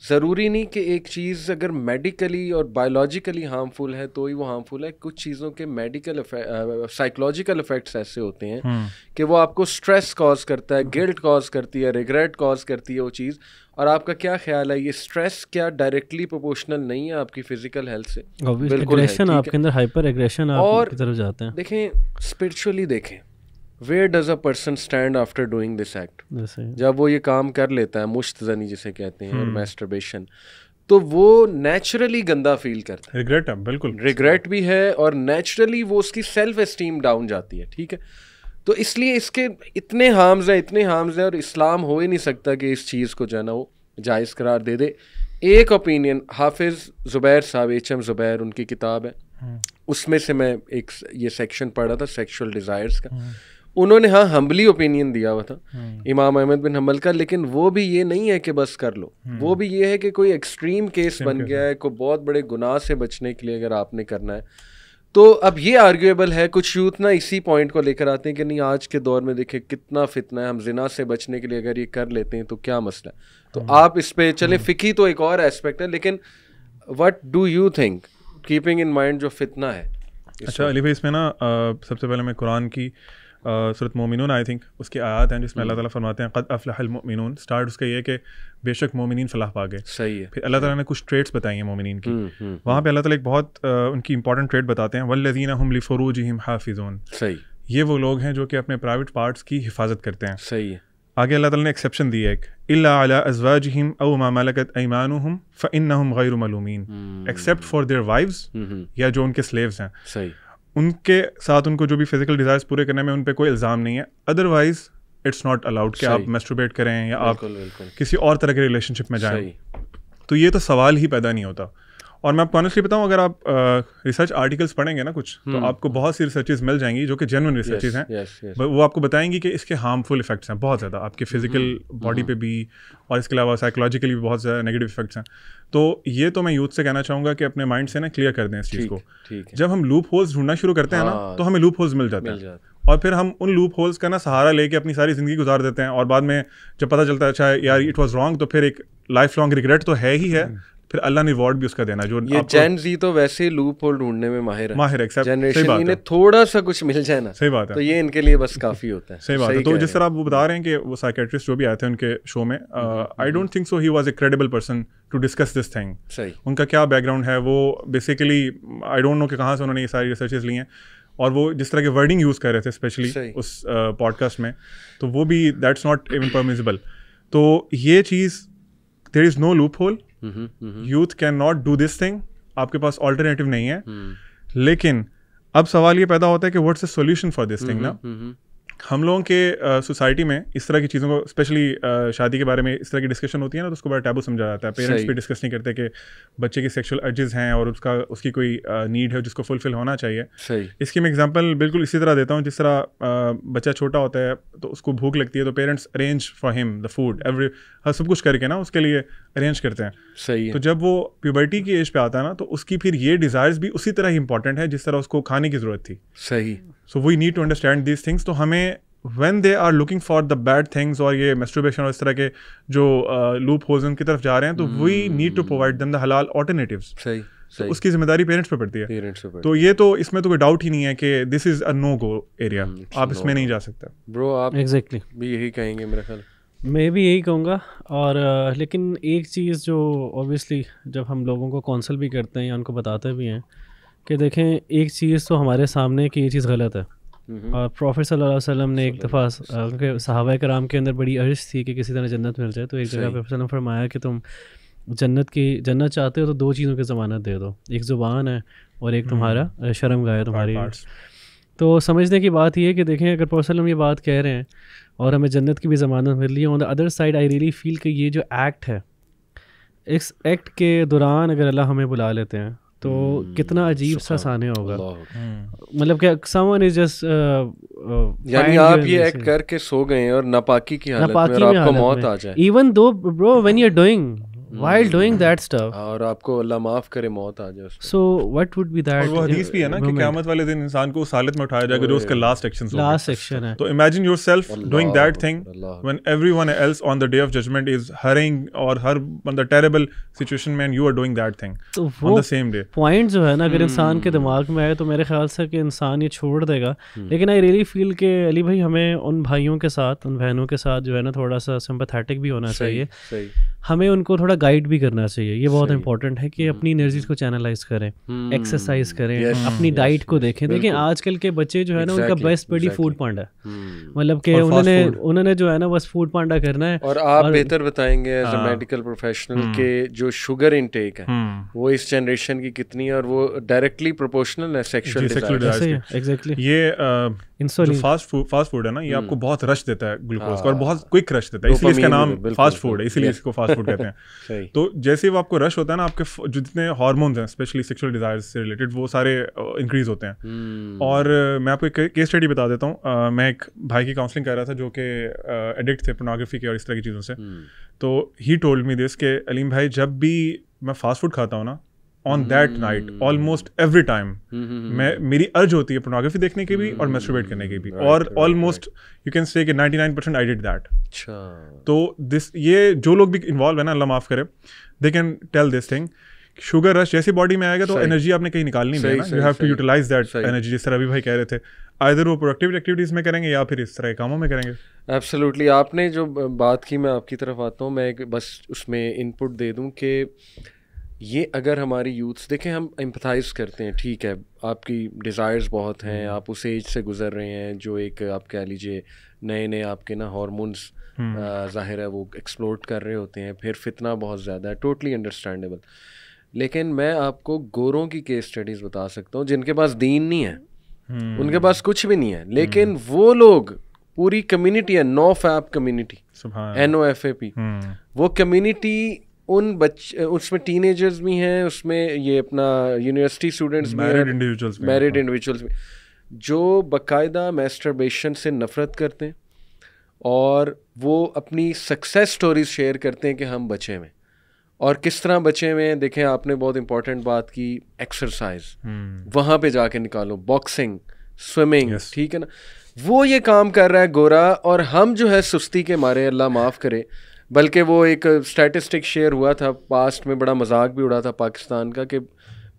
S2: ज़रूरी नहीं कि एक चीज़ अगर मेडिकली और बायोलॉजिकली हार्मफुल है तो ही वो हार्मफुल है. कुछ चीज़ों के मेडिकल साइकोलॉजिकल इफ़ेक्ट्स ऐसे होते हैं कि वो आपको स्ट्रेस कॉज करता है, गिल्ट कॉज करती है, रिग्रेट कॉज करती है वो चीज़. और आपका क्या ख्याल है, ये स्ट्रेस क्या डायरेक्टली प्रोपोर्शनल नहीं है आपकी फिजिकल हेल्थ से?
S3: बिल्कुल एग्रेशन आपके अंदर, हाइपर एग्रेशन आपकी तरफ जाते हैं.
S2: देखें स्पिरिचुअली देखें, where does a person stand after doing this act? जब वो ये काम कर लेता है, मुश्तजनी जिसे कहते हैं, और मैस्टरबेशन, तो वो नेचुरली गंदा फील करता है.
S1: रिग्रेट है, बिल्कुल
S2: रिग्रेट भी है, और नेचुरली वो उसकी सेल्फ एस्टीम डाउन जाती है. ठीक है, तो इसलिए इसके इतने हार्म्स हैं, और इस्लाम हो ही नहीं सकता कि इस चीज़ को जो है ना वो जायज़ करार दे दे. एक ओपिनियन हाफिज़ ज़ुबैर साहब, H.M. ज़ुबैर उनकी किताब है, उसमें से मैं एक ये सेक्शन पढ़ा था सेक्सुअल डिज़ायर्स का. उन्होंने हाँ हम्बली ओपिनियन दिया हुआ था इमाम अहमद बिन हम्बल का, लेकिन वो भी ये नहीं है कि बस कर लो. वो भी ये है कि कोई एक्सट्रीम केस बन गया है, कोई बहुत बड़े गुनाह से बचने के लिए अगर आपने करना है तो अब ये आर्ग्यूएबल है. कुछ यूथ ना इसी पॉइंट को लेकर आते हैं कि नहीं आज के दौर में देखिए कितना फितना है, हम जिना से बचने के लिए अगर ये कर लेते हैं तो क्या मसला है. तो आप इस पे चले, फ़िकी तो एक और एस्पेक्ट है, लेकिन what do you think keeping in mind जो फितना है.
S1: अच्छा अली भाई, इसमें ना सबसे पहले मैं कुरान की सूरत मोमिनून आई थिंक उसकी आयत हैं जिसमें अल्लाह ताला फरमाते हैं क़द अफ़लहल मोमिनून. स्टार्ट उसका ये है कि बेशक मोमिनीन फलाह पा गए.
S2: सही है.
S1: फिर अल्लाह ताला ने कुछ ट्रेड्स बताई हैं मोमिनीन की. वहाँ पे अल्लाह ताला एक बहुत उनकी इंपॉर्टेंट ट्रेड बताते हैं, वल्लज़ीना हुम लिफ़ुरूजिहिम हाफ़िज़ून.
S2: सही.
S1: ये वो लोग हैं जो कि अपने प्राइवेट पार्ट्स की हिफाजत करते हैं.
S2: सही है.
S1: आगे अल्लाह ताला ने एक्सेप्शन दी है एक, इल्ला अला अज़वाजिहिम औ मा मलकत अयमानुहुम फ़इन्नहुम गैरु मलूमीन. एक्सेप्ट फॉर देयर वाइव्स, या जो उनके स्लेव्स हैं.
S2: सही.
S1: उनके साथ उनको जो भी फिजिकल डिज़ायर्स पूरे करने में उन पे कोई इल्ज़ाम नहीं है. अदरवाइज इट्स नॉट अलाउड कि आप मैस्टरबेट करें या आप किसी और तरह के रिलेशनशिप में जाएं. तो ये तो सवाल ही पैदा नहीं होता. और मैं आपको ऑनेस्टली बताऊं, अगर आप रिसर्च आर्टिकल्स पढ़ेंगे ना कुछ, तो आपको बहुत सी रिसर्चेस मिल जाएंगी जो कि जेन्युइन रिसर्चेस हैं. वो आपको बताएंगी कि इसके हार्मफुल इफेक्ट्स हैं बहुत ज़्यादा आपके फिजिकल बॉडी पे भी, और इसके अलावा साइकोलॉजिकली भी बहुत ज़्यादा नेगेटिव इफेक्ट्स हैं. तो ये तो मैं यूथ से कहना चाहूँगा कि अपने माइंड से ना क्लियर कर दें इस चीज़ को. जब हम लूप होल्स ढूंढना शुरू करते हैं ना, तो हमें लूप होल्स मिल जाते हैं, और फिर हम उन लूप होल्स का ना सहारा लेके अपनी सारी ज़िंदगी गुजार देते हैं. और बाद में जब पता चलता है अच्छा यार इट वाज रॉन्ग, तो फिर एक लाइफ लॉन्ग रिग्रेट तो है ही है. फिर अल्लाह ने रिवॉर्ड भी उसका देना. जो
S2: ये जेन जी तो वैसे ही लूप होल ढूंढने में माहिर है.
S1: जनरेशन
S2: इन्हें थोड़ा सा कुछ मिल जाए ना,
S1: सही बात है,
S2: तो ये इनके लिए बस काफ़ी होता है.
S1: सही बात है. तो जिस तरह आप वो बता रहे हैं कि वो साइकेट्रिस्ट जो भी आए थे उनके शो में, I don't think so he was a credible person to discuss this thing.
S2: सही.
S1: उनका क्या बैकग्राउंड है, वो बेसिकली आई डोंट नो कि कहाँ से उन्होंने ये सारी रिसर्चेस ली हैं. और वो जिस तरह के वर्डिंग यूज़ कर रहे थे स्पेशली उस पॉडकास्ट में, तो वो भी दैट्स नॉट इवन परमिसिबल. तो ये चीज़, there is no loophole, youth can not do this thing, आपके पास ऑल्टरनेटिव नहीं है. लेकिन अब सवाल ये पैदा होता है कि what's the solution for this thing ना. हम लोगों के सोसाइटी में इस तरह की चीज़ों को, स्पेशली शादी के बारे में इस तरह की डिस्कशन होती है ना, तो उसको बड़ा टैबू समझा जाता है. पेरेंट्स भी डिस्कस नहीं करते कि बच्चे की सेक्सुअल अर्जेस हैं और उसकी कोई नीड है जिसको फुलफिल होना चाहिए.
S2: सही.
S1: इसकी मैं एग्जांपल बिल्कुल इसी तरह देता हूँ, जिस तरह बच्चा छोटा होता है तो उसको भूख लगती है, तो parents arrange for him the food सब कुछ करके ना उसके लिए अरेंज करते हैं.
S2: सही.
S1: तो जब वो प्यूबर्टी की एज पे आता है ना, तो उसकी फिर ये डिज़ायर्स भी उसी तरह ही इंपॉर्टेंट है जिस तरह उसको खाने की ज़रूरत थी.
S2: सही.
S1: So we need to understand these things. तो हमें when they are looking for the bad things और ये masturbation और इस तरह के जो loop holes उनकी तरफ जा रहे हैं, तो we need to provide them the halal alternatives.
S2: सही.
S1: तो उसकी जिम्मेदारी पेरेंट्स पे पड़ती है. तो ये तो इसमें तो कोई डाउट ही नहीं है कि this is a no go area, आप इसमें नहीं जा सकते.
S2: ब्रो आप
S3: एग्जैक्टली
S2: भी यही कहेंगे मेरा ख्याल.
S3: मैं भी यही कहूँगा. और लेकिन एक चीज़ जो ऑब्वियसली जब हम लोगों को काउंसल भी करते हैं या उनको बताते भी हैं कि देखें एक चीज़ तो हमारे सामने कि ये चीज़ गलत है. और प्रॉफिट सल्लल्लाहु अलैहि वसल्लम ने एक दफ़ा उनके सहाबा कराम के अंदर बड़ी अर्ज थी कि किसी तरह जन्नत मिल जाए. तो एक जगह पे वसल्लम फरमाया कि तुम जन्नत चाहते हो तो दो चीज़ों की ज़मानत दे दो, एक ज़ुबान है और एक तुम्हारा शर्म गाय तुम्हारी. तो समझने की बात ये है कि देखें अगर प्रॉफिट सल्लल्लाहु ये बात कह रहे हैं और हमें जन्नत की भी ज़मानत मिल रही है, on the other side I really feel कि ये जो एक्ट है, इस एक्ट के दौरान अगर अल्लाह हमें बुला लेते हैं तो कितना अजीब सा साने होगा. मतलब क्या समवन इज जस्ट
S2: यानी आप ये एक्ट करके सो गए और नापाकी की हालत में आपको मौत आ जाए.
S3: Even though bro when you are doing while doing that stuff.
S2: और आपको अल्लाह माफ करे मौत आ जाए उसको।
S3: So what would be that?
S1: और वो हदीस भी है ना कि क़यामत वाले दिन इंसान को उस हालत में उठाया जाएगा जो उसका लास्ट एक्शन
S3: है।
S1: तो imagine yourself doing that thing when everyone else on the day of judgement is hurrying और हर बंदा टेरेबल सिचुएशन में, and you are doing that thing on the same day.
S3: Point जो है ना, अगर इंसान के दिमाग में आए तो मेरे ख्याल से कि इंसान ये छोड़ देगा। लेकिन आई रियली फील कि अली भाई हमें उन भाइयों के साथ, उन बहनों के साथ जो है ना थोड़ा सा सिंपैथेटिक भी होना चाहिए। हमें उनको थोड़ा गाइड भी करना चाहिए। ये बहुत इंपॉर्टेंट है कि अपनी एनर्जीज को चैनलाइज करें, एक्सरसाइज करें, अपनी डाइट को देखें। देखिए आजकल के बच्चे जो है ना उनका बेस्ट बडी फूड पांडा है, मतलब कि उन्होंने जो है ना बस फूड पांडा करना है।
S2: और आप बेहतर बताएंगे एज अ मेडिकल प्रोफेशनल के जो शुगर इनटेक है वो इस जनरेशन की कितनी है, और वो डायरेक्टली प्रोपोर्शनल है सेक्सुअल डिजायर।
S3: एग्जैक्टली।
S1: ये जो फास्ट फूड है ना, ये आपको बहुत रश देता है ग्लूकोज का, और बहुत क्विक रश देता है, इसलिए इसका नाम फास्ट फूड है, इसीलिए इसको फास्ट फूड कहते हैं। तो जैसे वो आपको रश होता है ना, आपके जो जितने हार्मोन्स हैं स्पेशली सेक्सुअल डिजायर्स से रिलेटेड, वो सारे इंक्रीज होते हैं। और मैं आपको एक केस स्टडी बता देता हूँ। मैं एक भाई की काउंसलिंग कर रहा था जो कि एडिक्ट थे पोर्नोग्राफी के और इस तरह की चीज़ों से। तो ही टोल्ड मी दिस के अलीम भाई, जब भी मैं फास्ट फूड खाता हूँ ना, on that night almost every time मेरी अर्ज होती है पोर्नोग्राफी देखने की भी और मैस्टरबेट करने की भी, और ऑलमोस्ट यू कैन से कि 99% आई डिड दैट। तो दिस, ये जो लोग भी इन्वॉल्व है ना, अल्लाह माफ करे, they can tell this thing. Sugar rush जैसी बॉडी में आएगा तो एनर्जी आपने कहीं निकालनी नहीं है, you have to utilise that energy, जिस तरह अभी भाई कह रहे थे, आइदर वो प्रोडक्टिव एक्टिविटीज में करेंगे या फिर इस तरह के कामों में करेंगे।
S2: एब्सोल्युटली। आपने जो बात की, मैं आपकी तरफ आता हूँ, मैं बस उसमें इनपुट दे दूँ कि ये अगर हमारी यूथ्स देखें, हम एम्पथाइज करते हैं, ठीक है आपकी डिज़ायर्स बहुत हैं, आप उस एज से गुजर रहे हैं जो एक आप कह लीजिए नए आपके ना हार्मोन्स ज़ाहिर है वो एक्सप्लोड कर रहे होते हैं, फिर फितना बहुत ज़्यादा है, टोटली अंडरस्टैंडेबल। लेकिन मैं आपको गोरों की केस स्टडीज़ बता सकता हूँ जिनके पास दीन नहीं है, उनके पास कुछ भी नहीं है, लेकिन वो लोग, पूरी कम्युनिटी है, NoFap कम्युनिटी, NoFap, वो कम्युनिटी, उन बच्चे, उसमें टीनेजर्स भी हैं, उसमें ये अपना यूनिवर्सिटी स्टूडेंट्स भी, मैरिड इंडिविजुअल्स भी, जो बाकायदा मैस्टरबेशन से नफ़रत करते हैं, और वो अपनी सक्सेस स्टोरीज शेयर करते हैं कि हम बचे हुए, और किस तरह बचे हुए हैं। देखें आपने बहुत इंपॉर्टेंट बात की, एक्सरसाइज वहाँ पे जाके निकालो, बॉक्सिंग, स्विमिंग, ठीक है ना, वो ये काम कर रहा है गोरा, और हम जो है सुस्ती के मारे, अल्लाह माफ़ करे, बल्कि वो एक स्टैटिस्टिक शेयर हुआ था पास्ट में, बड़ा मजाक भी उड़ा था पाकिस्तान का, कि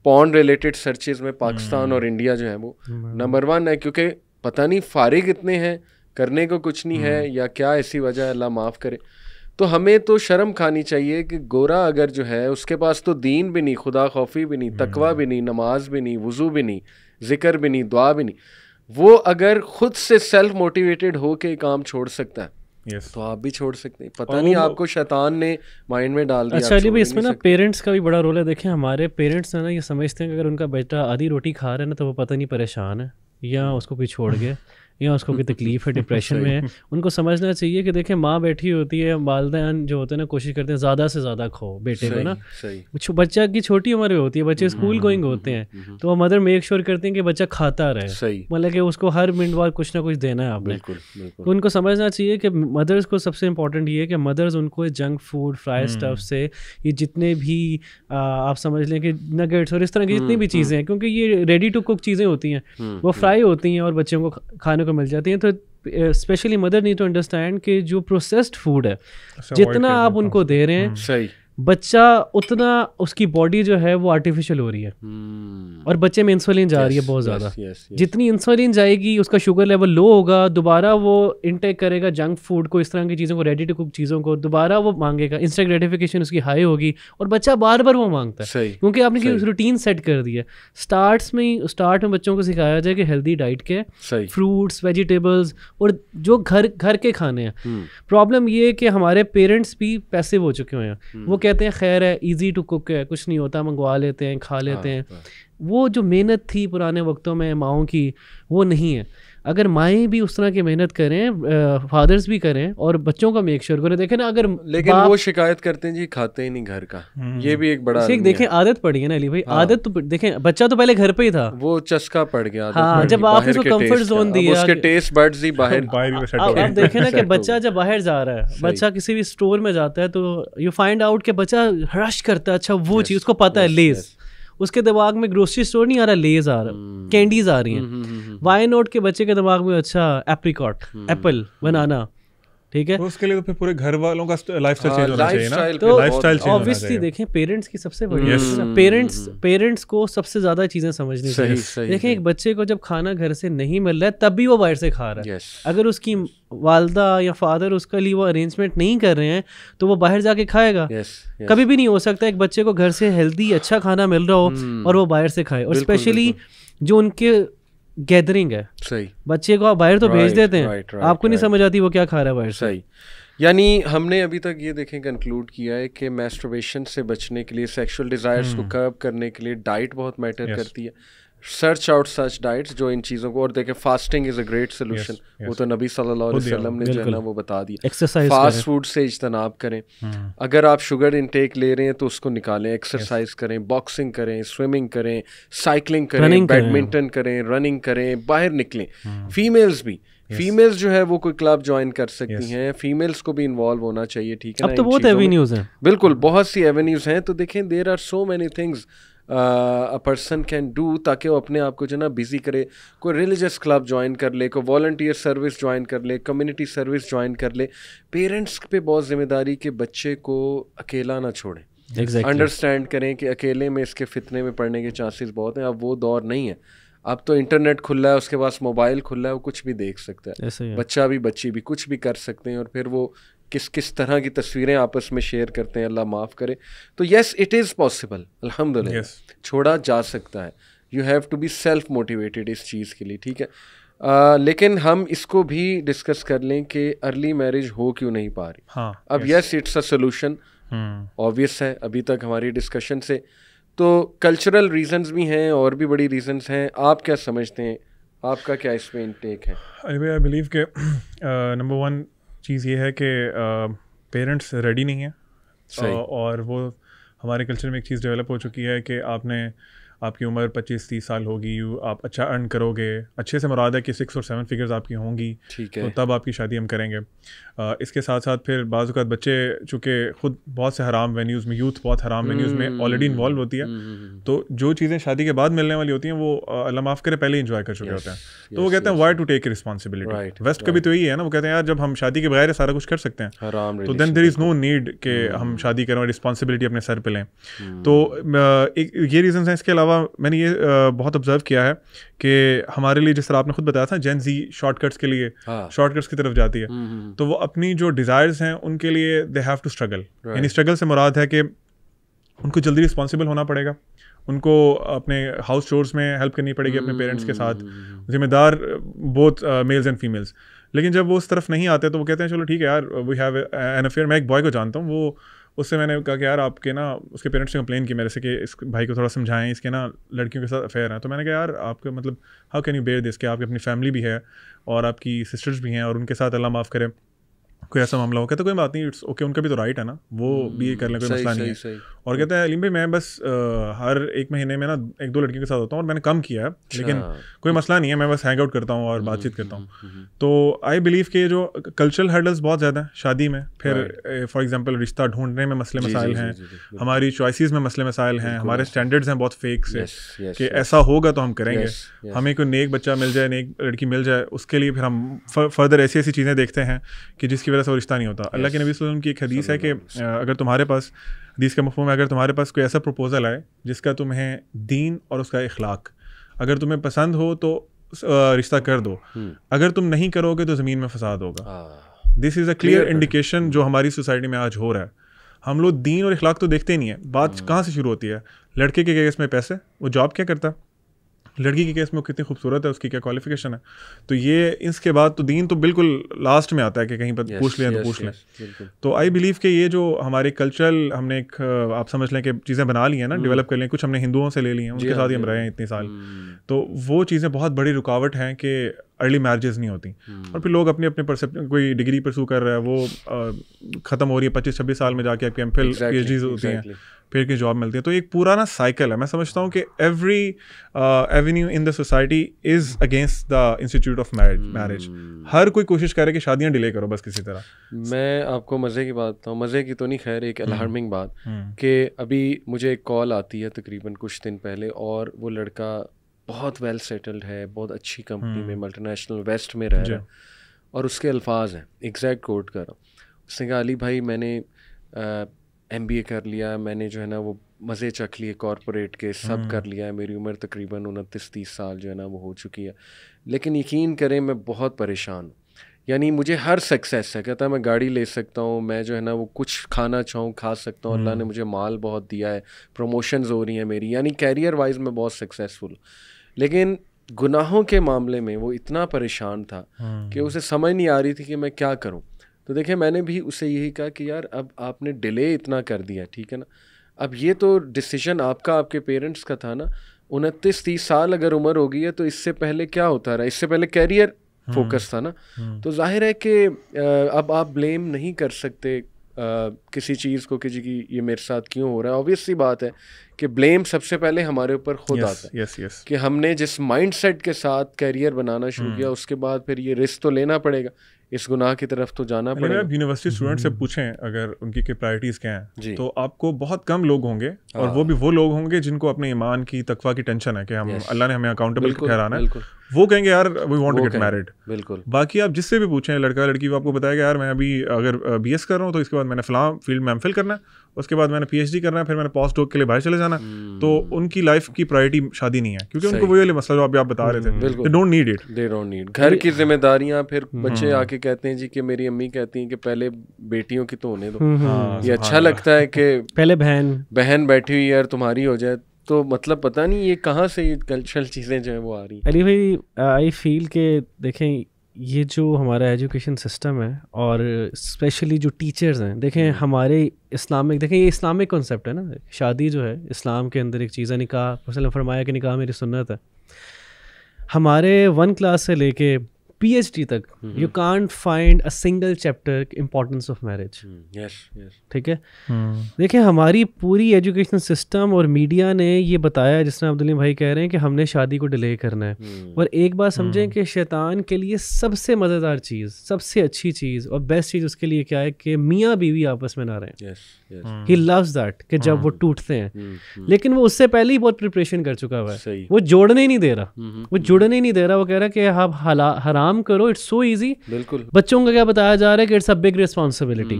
S2: पॉर्न रिलेटेड सर्चेज में पाकिस्तान और इंडिया जो है वो नंबर 1 है, क्योंकि पता नहीं फारिग इतने हैं, करने को कुछ नहीं है, या क्या ऐसी वजह है, अल्लाह माफ़ करे। तो हमें तो शर्म खानी चाहिए कि गोरा अगर जो है उसके पास तो दीन भी नहीं, खुदा खौफी भी नहीं, तकवा भी नहीं, नमाज भी नहीं, वज़ू भी नहीं, ज़िक्र भी नहीं, दुआ भी नहीं, वो अगर खुद से सेल्फ मोटिवेटेड हो के काम छोड़ सकता है, तो आप भी छोड़ सकते हैं। पता नहीं आपको शैतान ने माइंड में डाल दिया।
S3: अच्छा अली भाई, इसमें ना पेरेंट्स का भी बड़ा रोल है। देखें हमारे पेरेंट्स ना ये समझते हैं कि अगर उनका बेटा आधी रोटी खा रहा है ना, तो वो पता नहीं परेशान है, या उसको कोई छोड़ गया, या उसको कोई तकलीफ है, डिप्रेशन में है। उनको समझना चाहिए कि देखें माँ बैठी होती है, वालिदैन जो होते हैं ना कोशिश करते हैं ज़्यादा से ज़्यादा खाओ बेटे को ना। बच्चा की छोटी उम्र होती है, बच्चे स्कूल गोइंग होते हैं, तो वो मदर मेक श्योर करते हैं कि बच्चा खाता रहे, मतलब कि उसको हर मिनट बाद कुछ ना कुछ देना है आपने। तो उनको समझना चाहिए कि मदर्स को सबसे इंपॉर्टेंट ये है कि मदर्स उनको जंक फूड, फ्राई स्टफ से, ये जितने भी आप समझ लें कि नगेट्स और इस तरह की जितनी भी चीज़ें हैं, क्योंकि ये रेडी टू कुक चीज़ें होती हैं, वो फ्राई होती हैं और बच्चों को खाने को मिल जाती हैं। तो specially mother need to understand कि जो प्रोसेस्ड फूड है, जितना आप उनको दे रहे हैं, सही बच्चा उतना, उसकी बॉडी जो है वो आर्टिफिशियल हो रही है, और बच्चे में इंसुलिन जा रही है बहुत ज़्यादा। जितनी इंसुलिन जाएगी उसका शुगर लेवल लो होगा, दोबारा वो इनटेक करेगा जंक फूड को, इस तरह की चीज़ों को, रेडी टू कुक चीज़ों को, दोबारा वो मांगेगा, इंस्टेंट ग्रेटिफिकेशन उसकी हाई होगी, और बच्चा बार बार वो मांगता है, क्योंकि आपने रूटीन सेट कर दी है। स्टार्ट में बच्चों को सिखाया जाए कि हेल्दी डाइट के, फ्रूट्स, वेजिटेबल्स, और जो घर के खाने हैं। प्रॉब्लम ये है कि हमारे पेरेंट्स भी पैसिव हो चुके हुए हैं, वो कहते हैं खैर है, इजी टू कुक है, कुछ नहीं होता, मंगवा लेते हैं, खा लेते हैं। वो जो मेहनत थी पुराने वक्तों में माओं की, वो नहीं है। अगर माएँ भी उस तरह की मेहनत करें, फादर्स भी करें और बच्चों का मेक श्योर करें। देखें ना, अगर
S2: लेकिन वो शिकायत करते हैं जी खाते ही नहीं घर का, ये भी एक बड़ा
S3: देखें आदत पड़ गई ना अली भाई। आदत तो देखें, बच्चा तो पहले घर पे ही था,
S2: वो चस्का पड़ गया।
S3: हाँ, जब आप उसको कंफर्ट जोन दिया,
S2: उसके टेस्ट बड्स ही बाहर।
S3: आप देखें ना कि बच्चा जब बाहर जा रहा है, बच्चा किसी भी स्टोर में जाता है तो यू फाइंड आउट कि बच्चा रश करता है। अच्छा वो चीज़ उसको पता है, लेज, उसके दिमाग में ग्रोसरी स्टोर नहीं आ रहा, लेज आ रहा, कैंडीज आ रही हैं। वाई नोट के बच्चे के दिमाग में अच्छा एप्रिकॉट, एप्पल, बनाना, ठीक है।
S1: तो उसके लिए तो फिर पूरे घर वालों का लाइफस्टाइल चेंज होना चाहिए ना,
S3: तो
S1: लाइफस्टाइल चेंज
S3: ऑब्वियसली देखें पेरेंट्स की सबसे बड़ी पेरेंट्स को सबसे ज्यादा चीजें समझनी चाहिए। देखें एक बच्चे को जब खाना घर से नहीं मिल रहा है तब भी वो बाहर से खा रहा है, अगर उसकी वालदा या फादर उसके लिए वो अरेंजमेंट नहीं कर रहे हैं तो वो बाहर जाके खाएगा। कभी भी नहीं हो सकता एक बच्चे को घर से हेल्दी अच्छा खाना मिल रहा हो और वो बाहर से खाए। और स्पेशली जो उनके गैदरिंग है, सही, बच्चे को आप बाहर तो भेज देते हैं, आपको नहीं समझ आती वो क्या खा रहा है बाहर से।
S2: सही, यानी हमने अभी तक ये देखें कंक्लूड किया है कि मैस्टरबेशन से बचने के लिए, सेक्सुअल डिज़ायर्स को कर्ब करने के लिए डाइट बहुत मैटर करती है। सर्च आउट सच डाइट्स जो इन चीज़ों को, और देखें fasting is a great solution, वो तो नबी सल्लल्लाहु अलैहि वसल्लम ने जो है ना वो बता दिया।
S3: एक्सरसाइज,
S2: फास्ट फूड से इज्तनाब करें, अगर आप शुगर इनटेक ले रहे हैं तो उसको निकालें, एक्सरसाइज करें, बॉक्सिंग करें, स्विमिंग करें, साइकिलिंग करें, बैडमिंटन करें, रनिंग करें, बाहर निकलें। फीमेल्स भी, फीमेल्स जो है वो कोई क्लब ज्वाइन कर सकती हैं, फीमेल्स को भी इन्वॉल्व होना चाहिए, ठीक है ना।
S3: अब तो बहुत एवेन्यूज हैं,
S2: बिल्कुल बहुत सी एवेन्यूज हैं। तो देखें there are so many things a person can do, ताकि वो अपने आप को जो ना बिजी करे। कोई रिलीजियस क्लब ज्वाइन कर ले, कोई वॉलंटियर सर्विस ज्वाइन कर ले, कम्युनिटी सर्विस ज्वाइन कर ले। पेरेंट्स पे बहुत जिम्मेदारी कि बच्चे को अकेला ना छोड़ें, अंडरस्टैंड करें कि अकेले में इसके फितने में पड़ने के चांसेस बहुत हैं। अब वो दौर नहीं है, अब तो इंटरनेट खुला है, उसके पास मोबाइल खुला है, वो कुछ भी देख सकता है, बच्चा भी बच्ची भी कुछ भी कर सकते हैं। और फिर वो किस तरह की तस्वीरें आपस में शेयर करते हैं, अल्लाह माफ़ करे। तो येस इट इज़ पॉसिबल, अल्हम्दुलिल्लाह, छोड़ा जा सकता है। You have to be self motivated इस चीज़ के लिए, ठीक है। लेकिन हम इसको भी डिस्कस कर लें कि अर्ली मैरिज हो क्यों नहीं पा रही।
S1: हाँ,
S2: अब yes it's a solution, obvious है अभी तक हमारी डिस्कशन से। तो कल्चरल रीजंस भी हैं और भी बड़ी रीजंस हैं, आप क्या समझते हैं, आपका क्या इसमें इनटेक है?
S1: आई बिलीव के नंबर वन चीज़ ये है कि पेरेंट्स रेडी नहीं है, और वो हमारे कल्चर में एक चीज़ डेवलप हो चुकी है कि आपकी उम्र 25-30 साल होगी, आप अच्छा अर्न करोगे, अच्छे से मुराद है कि 6 और 7 फिगर्स आपकी होंगी, ठीक है, तो तब आपकी शादी हम करेंगे। इसके साथ साथ फिर बाज़ औक़ात बच्चे चूँकि ख़ुद बहुत से हराम वेन्यूज़ में, यूथ बहुत हराम वेन्यूज़ में ऑलरेडी इन्वॉल्व होती है, तो जो चीज़ें शादी के बाद मिलने वाली होती हैं वो अल्लाह माफ़ करे पहले इंजॉय कर चुके होते हैं। तो वो कहते हैं why to take responsibility. Waste का भी तो यही है ना, वो कहते हैं यार जब हम शादी के बगैर सारा कुछ कर सकते हैं तो then there is no need कि हम शादी करें और रिस्पॉन्सिबिलिटी अपने सर पे लें। तो एक ये रीज़न है। इसके अलावा मैंने ये बहुत ऑब्जर्व किया है कि हमारे लिए, जिस तरह आपने खुद बताया था, जेन ज़ी शॉर्टकट्स के लिए शॉर्टकट्स की तरफ जाती है, तो वो अपनी जो डिज़ायर्स हैं उनके लिए दे हैव टू स्ट्रगल। यानी स्ट्रगल से मुराद है कि उनको जल्दी रिस्पॉन्सिबल होना पड़ेगा, उनको अपने हाउस चोर्स में हेल्प करनी पड़ेगी अपने पेरेंट्स के साथ, जिम्मेदार बोथ मेल्स एंड फीमेल्स। लेकिन जब वो उस तरफ नहीं आते तो वो कहते हैं चलो ठीक है यार, वी हैव एन अफेयर। मैं एक बॉय को जानता हूँ, वो उससे मैंने कहा कि यार आपके ना, उसके पेरेंट्स ने कंप्लेन की मेरे से कि इस भाई को थोड़ा समझाएं, इसके ना लड़कियों के साथ अफेयर हैं। तो मैंने कहा यार आपके मतलब how can you bear this, कि आपकी अपनी फैमिली भी है और आपकी सिस्टर्स भी हैं और उनके साथ अल्लाह माफ़ करे कोई ऐसा मामला हो। कहते कोई बात नहीं, इट्स ओके, उनका भी तो राइट है ना, वो भी ये कर लें, कोई मसला नहीं है। और कहते हैं अलीम भाई मैं बस हर एक महीने में ना 1-2 लड़कियों के साथ होता हूँ और मैंने कम किया है, लेकिन कोई मसला नहीं है, मैं बस हैंग आउट करता हूँ और बातचीत करता हूँ। तो आई बिलीव कि जो कल्चरल हर्डल्स बहुत ज़्यादा हैं शादी में, फिर फॉर एग्जाम्पल रिश्ता ढूंढने में मसले मसाइल हैं, हमारी चॉइसेस में मसले मसाइल हैं, हमारे स्टैंडर्ड्स हैं बहुत फेक से कि ऐसा होगा तो हम करेंगे, हमें कोई नेक बच्चा मिल जाए, नेक लड़की मिल जाए, उसके लिए फिर हम फर्दर ऐसी ऐसी चीज़ें देखते हैं कि जिसकी वजह से वो रिश्ता नहीं होता। अल्लाह के नबी सल्लल्लाहु अलैहि वसल्लम की एक हदीस है कि अगर तुम्हारे पास, हदीस का मफ़हूम है, अगर तुम्हारे पास कोई ऐसा प्रपोज़ल आए जिसका तुम्हें दीन और उसका इखलाक, अगर तुम्हें पसंद हो तो रिश्ता कर दो, अगर तुम नहीं करोगे तो ज़मीन में फसाद होगा। This is a clear indication जो हमारी सोसाइटी में आज हो रहा है। हम लोग दीन और इखलाक तो देखते नहीं है। बात कहाँ से शुरू होती है? लड़के के केस में पैसे, वो जॉब क्या करता है, लड़की के केस में वो कितनी खूबसूरत है, उसकी क्या क्वालिफिकेशन है। तो ये इसके बाद तो दीन तो बिल्कुल लास्ट में आता है कि कहीं पर पूछ लें तो पूछ लें। तो आई बिलीव कि ये जो हमारे कल्चरल हमने एक आप समझ लें कि चीज़ें बना ली हैं ना, डेवलप कर ली हैं, कुछ हमने हिंदुओं से ले ली हैं, उनके साथ ही हम रहे हैं इतने साल, तो वो चीज़ें बहुत बड़ी रुकावट हैं कि अर्ली मैरिजेस नहीं होती। और फिर लोग अपने अपने परसेप्शन, कोई डिग्री परसू कर रहा है, वो ख़त्म हो रही है 25-26 साल में जाके आपकी एमफिल PhDs होती हैं, फिर की जॉब मिलती है। तो एक पूरा ना साइकिल है। मैं समझता हूँ कि every avenue in the society is against the institute of marriage. हर कोई कोशिश करे कि शादियाँ डिले करो बस किसी तरह।
S2: मैं आपको मज़े की बात बताऊँ, मज़े की तो नहीं, खैर एक अलार्मिंग बात, कि अभी मुझे एक कॉल आती है तकरीबन कुछ दिन पहले, और वो लड़का बहुत वेल सेटल्ड है, बहुत अच्छी कंपनी में, मल्टीनेशनल वेस्ट में रह रहा है, और उसके अल्फाज हैं, एग्जैक्ट कोट कर रहा हूँ, उसने कहा अली भाई मैंने MBA कर लिया, मैंने जो है ना वो मज़े चख लिए कॉरपोरेट के, सब कर लिया है, मेरी उम्र तकरीबन 29-30 साल जो है ना वो हो चुकी है, लेकिन यकीन करें मैं बहुत परेशान हूँ। यानी मुझे हर सक्सेस है, कहता है मैं गाड़ी ले सकता हूँ, मैं जो है ना वो कुछ खाना चाहूँ खा सकता हूँ, अल्लाह ने मुझे माल बहुत दिया है, प्रमोशंस हो रही हैं मेरी, यानी कैरियर वाइज मैं बहुत सक्सेसफुल, लेकिन गुनाहों के मामले में वो इतना परेशान था कि उसे समझ नहीं आ रही थी कि मैं क्या करूँ। तो देखिए मैंने भी उसे यही कहा कि यार अब आपने डिले इतना कर दिया, ठीक है ना, अब ये तो डिसीजन आपका, आपके पेरेंट्स का था ना, 29-30 साल अगर उम्र हो गई है, तो इससे पहले क्या होता रहा, इससे पहले कैरियर फोकस था ना, तो जाहिर है कि अब आप ब्लेम नहीं कर सकते किसी चीज़ को कि जी कि ये मेरे साथ क्यों हो रहा है। ऑब्वियस सी बात है कि ब्लेम सबसे पहले हमारे ऊपर खुद आता है कि हमने जिस माइंडसेट के साथ कैरियर बनाना शुरू किया, उसके बाद फिर ये रिस्क तो लेना पड़ेगा, इस गुनाह की तरफ तो जाना पड़ेगा।
S1: आप यूनिवर्सिटी स्टूडेंट से पूछें अगर उनकी प्रायोरिटीज़ क्या हैं, तो आपको बहुत कम लोग होंगे, और वो भी वो लोग होंगे जिनको अपने ईमान की, तकवा की टेंशन है कि हम अल्लाह ने हमें अकाउंटेबल ठहराना है, वो कहेंगे यार we want to get married.
S2: बिल्कुल।
S1: बाकी आप जिससे भी पूछें, लड़का लड़की, वो आपको बताएगा यार मैं अभी अगर BS कर रहा हूँ तो इसके बाद मैंने फलां फील्ड में MPhil करना है, उसके बाद मैंने PhD करना है, फिर मैंने पोस्ट डॉक के लिए बाहर चले जाना। तो उनकी लाइफ की प्रायोरिटी शादी नहीं है, क्योंकि उनको वही वाले मसला जो आप बता रहे थे, they don't need it,
S2: they don't need घर की जिम्मेदारियां। फिर बच्चे आके कहते हैं जी कि मेरी अम्मी कहती हैं कि पहले बेटियों की तो होने दो, ये अच्छा लगता है कि पहले बहन बैठी हुई है और तुम्हारी हो जाए, तो मतलब पता नहीं ये कहाँ से ये कल्चरल चीज़ें जो है वो आ रही हैं।
S3: अली भाई आई फील के देखें ये जो हमारा एजुकेशन सिस्टम है, और स्पेशली जो टीचर्स हैं, देखें हमारे इस्लामिक, देखें ये इस्लामिक कॉन्सेप्ट है ना, शादी जो है इस्लाम के अंदर एक चीज़ है, निकाह, वसल्लम फरमाया कि निकाह मेरी सुन्नत है। हमारे 1 क्लास से लेके PhD तक you can't find a single chapter importance of marriage. ठीक है, देखिए हमारी पूरी एजुकेशन सिस्टम और मीडिया ने ये बताया, जिस तरह अब्दुल्ला भाई कह रहे हैं कि हमने शादी को डिले करना है, और एक बात समझें कि शैतान के लिए सबसे मज़ेदार चीज़, सबसे अच्छी चीज़ और बेस्ट चीज़ उसके लिए क्या है कि मियाँ बीवी आपस में ना रहें। ही लव्स दैट कि जब वो टूटते हैं, लेकिन वो उससे पहले ही बहुत प्रिपरेशन कर चुका हुआ है, वो जोड़ने ही नहीं दे रहा, वो जुड़ने ही नहीं दे रहा। वो कह रहा है कि आप हराम करो, इट्स सो इजी। बिल्कुल, बच्चों को क्या बताया जा रहा है कि इट्स अ बिग रिस्पांसिबिलिटी,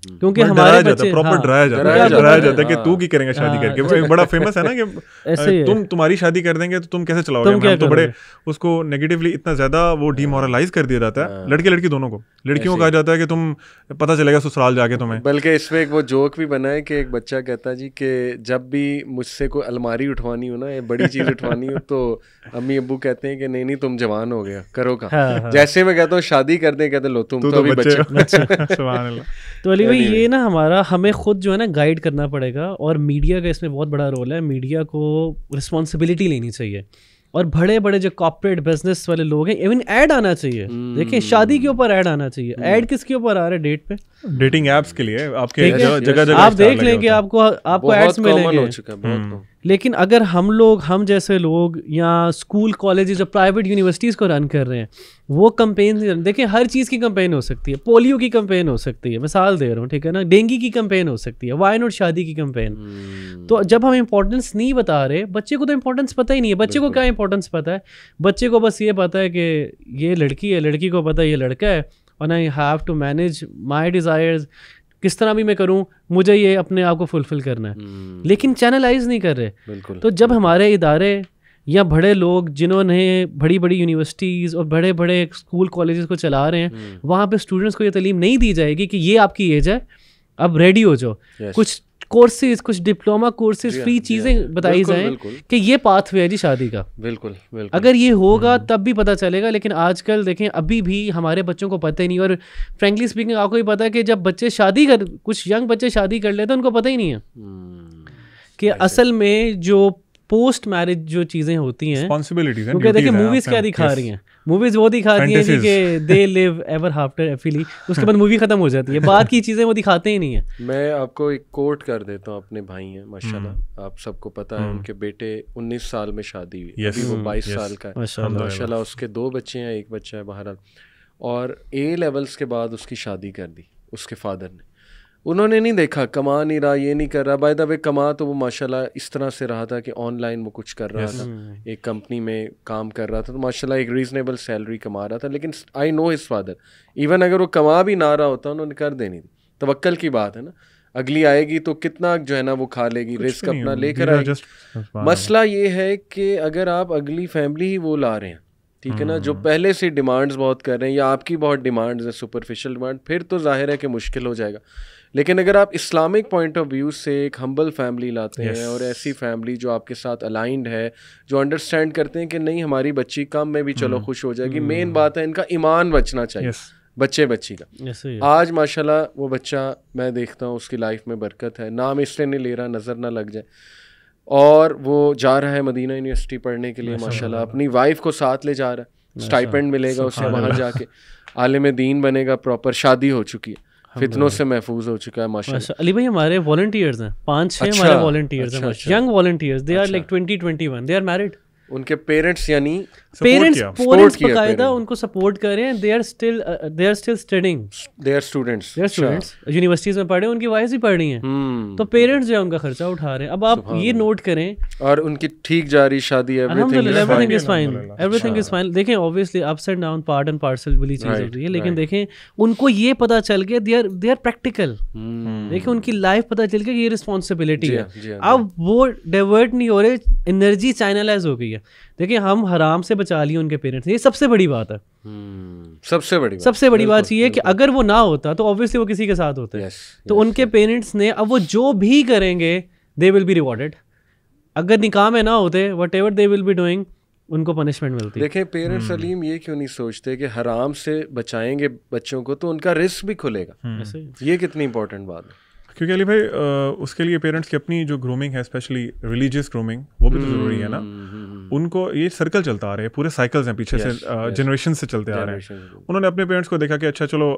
S3: क्योंकि हमारे बच्चे प्रॉपर
S1: डराया जाता है कि तू की करेंगे शादी करके। वो एक बड़ा फेमस है ना कि तुम्हारी शादी कर देंगे तो तुम कैसे चलाओगे, हम तो बड़े उसको नेगेटिवली इतना ज्यादा वो डिमोरलाइज कर दिया जाता है, लड़के लड़की दोनों को। लड़कियों को कहा जाता है कि तुम पता चलेगा ससुराल जाके तुम्हें।
S2: बल्कि इसमें एक वो जोक भी बना है कि एक बच्चा कहता जी कि जब भी मुझसे कोई अलमारी उठवानी हो ना, ये बड़ी चीज उठवानी हो, तो अम्मी अब्बू कहते हैं कि नहीं तुम जवान हो गया, करो का। जैसे मैं कहता हूँ शादी कर दे, कहते लो तुम तो अभी बच्चे।
S3: तो अली भाई ये ना हमारा, हमें खुद जो है ना गाइड करना पड़ेगा, और मीडिया का इसमें बहुत बड़ा रोल है। मीडिया को रिस्पॉन्सिबिलिटी लेनी चाहिए, और बड़े बड़े जो कॉर्पोरेट बिजनेस वाले लोग हैं, इवन ऐड आना चाहिए। देखिए शादी के ऊपर ऐड आना चाहिए। ऐड किसके ऊपर आ रहा है? डेट पे,
S1: डेटिंग एप्स के लिए आपके जगह आप
S3: देख लें कि आपको एड्स मिलेंगे। लेकिन अगर हम जैसे लोग या स्कूल कॉलेजेस और प्राइवेट यूनिवर्सिटीज़ को रन कर रहे हैं, वो कंपेन, देखिए हर चीज़ की कंपेन हो सकती है। पोलियो की कंपेन हो सकती है, मिसाल दे रहा हूँ, ठीक है ना, डेंगू की कंपेन हो सकती है, वाई नॉट शादी की कंपेन। तो जब हम इंपॉर्टेंस नहीं बता रहे, बच्चे को तो इंपॉर्टेंस पता ही नहीं है। बच्चे को क्या इंपॉर्टेंस पता है? बच्चे को बस ये पता है कि ये लड़की है, लड़की को पता है ये लड़का है, और I have to manage my desires, किस तरह भी मैं करूं, मुझे ये अपने आप को फुलफिल करना है। लेकिन चैनलाइज नहीं कर रहे। तो जब हमारे इदारे या बड़े लोग जिन्होंने बड़ी बड़ी यूनिवर्सिटीज़ और बड़े बड़े स्कूल कॉलेजेस को चला रहे हैं, वहाँ पे स्टूडेंट्स को ये तालीम नहीं दी जाएगी कि ये आपकी एज है, अब रेडी हो जाओ। कुछ कोर्सेज, कुछ डिप्लोमा कोर्सेज, फ्री चीज़ें बताई जाएं कि ये पाथवे है जी शादी का।
S2: बिल्कुल बिल्कुल,
S3: अगर ये होगा तब भी पता चलेगा, लेकिन आजकल देखें अभी भी हमारे बच्चों को पता ही नहीं। और फ्रेंकली स्पीकिंग आपको भी पता है कि जब बच्चे कुछ यंग बच्चे शादी कर लेते हैं उनको पता ही नहीं है कि असल में जो पोस्ट मैरिज जो चीज़ें होती हैं, क्योंकि देखिए मूवीज़ क्या दिखा रही हैं, मूवीज़ वो दिखा रही हैं जी कि they live ever after happily, उसके बाद मूवी ख़त्म हो जाती है, बाद की चीज़ें वो दिखाते ही नहीं है।
S2: मैं आपको एक कोट कर देता हूँ, अपने भाई हैं माशाल्लाह, आप सबको पता है, उनके बेटे 19 साल में शादी हुई, अभी वो 22 साल का है माशाल्लाह, उसके 2 बच्चे हैं, 1 बच्चा है बहरहाल, और A लेवल्स के बाद उसकी शादी कर दी उसके फादर ने। उन्होंने नहीं देखा कमा नहीं रहा, ये नहीं कर रहा, बाय द वे कमा तो वो माशाल्लाह इस तरह से रहा था कि ऑनलाइन वो कुछ कर रहा था, एक कंपनी में काम कर रहा था, तो माशाल्लाह एक रीजनेबल सैलरी कमा रहा था। लेकिन I know his father, even अगर वो कमा भी ना रहा होता उन्होंने कर देनी थी। तवक्कल की बात है ना, अगली आएगी तो कितना जो है ना वो खा लेगी, रिस्क अपना लेकर आएगी। मसला ये है कि अगर आप अगली फैमिली ही वो ला रहे हैं, ठीक है ना, जो पहले से डिमांड्स बहुत कर रहे हैं, या आपकी बहुत डिमांड्स है, सुपरफिशियल डिमांड, फिर तो जाहिर है कि मुश्किल हो जाएगा। लेकिन अगर आप इस्लामिक पॉइंट ऑफ व्यू से एक हम्बल फैमिली लाते हैं, और ऐसी फैमिली जो आपके साथ अलाइंड है, जो अंडरस्टैंड करते हैं कि नहीं हमारी बच्ची कम में भी चलो खुश हो जाएगी, मेन बात है इनका ईमान बचना चाहिए, बच्चे बच्ची का। आज माशाल्लाह वो बच्चा मैं देखता हूँ उसकी लाइफ में बरकत है, नाम इसलिए नहीं ले रहा नज़र ना लग जाए, और वो जा रहा है मदीना यूनिवर्सिटी पढ़ने के लिए माशाल्लाह, अपनी वाइफ को साथ ले जा रहा है, स्टाइपेंड मिलेगा उसे वहाँ जाके, आलिम दीन बनेगा, प्रॉपर शादी हो चुकी है, फितनों से महफूज हो चुका है माशाल्लाह।
S3: अली भाई हमारे वॉलंटियर्स हैं 5-6 हमारे वॉलंटियर्स हैं, young volunteers, they are like 20-21, they are married.
S2: उनके पेरेंट्स यानी
S3: पेरेंट्स बकायदा उनको सपोर्ट कर रहे हैं, they are still studying,
S2: they are students
S3: universities में पढ़े, उनकी वाइफ भी पढ़ रही हैं, तो पेरेंट्स जो है उनका खर्चा उठा रहे हैं। अब आप ये नोट करें,
S2: और उनकी ठीक जा रही शादी,
S3: एवरीथिंग इज फाइन। देखें obviously ups and down, part and parcel वाली चीज होती है, लेकिन देखें उनको ये पता चल गया, दे आर प्रैक्टिकल, देखें उनकी लाइफ पता चल गया कि ये रिस्पॉन्सिबिलिटी है। अब वो डाइवर्ट नहीं हो रहे, एनर्जी चैनलाइज हो गई है। देखिए हम हराम से बचा लिए उनके पेरेंट्स, ये सबसे बड़ी बात है। सबसे बड़ी बात ये है कि अगर वो ना होता तो ऑब्वियसली वो किसी के साथ होते, तो उनके पेरेंट्स ने, अब वो जो भी करेंगे दे विल बी रिवॉर्डेड। अगर निकाह में ना होते, what ever they will be doing, उनको पनिशमेंट मिलती।
S2: देखें पेरेंट्स सलीम ये क्यों नहीं सोचते कि हराम से बचाएंगे बच्चों को तो उनका रिस्क भी खुलेगा, ये कितनी इंपॉर्टेंट बात है।
S1: क्योंकि अली भाई उसके लिए पेरेंट्स की अपनी जो ग्रूमिंग है, स्पेशली रिलीजियस ग्रूमिंग, वो भी तो ज़रूरी है ना। उनको ये सर्कल चलता आ रहे हैं, पूरे साइकिल्स हैं पीछे से, जनरेशन से चलते आ रहे हैं। उन्होंने अपने पेरेंट्स को देखा कि अच्छा चलो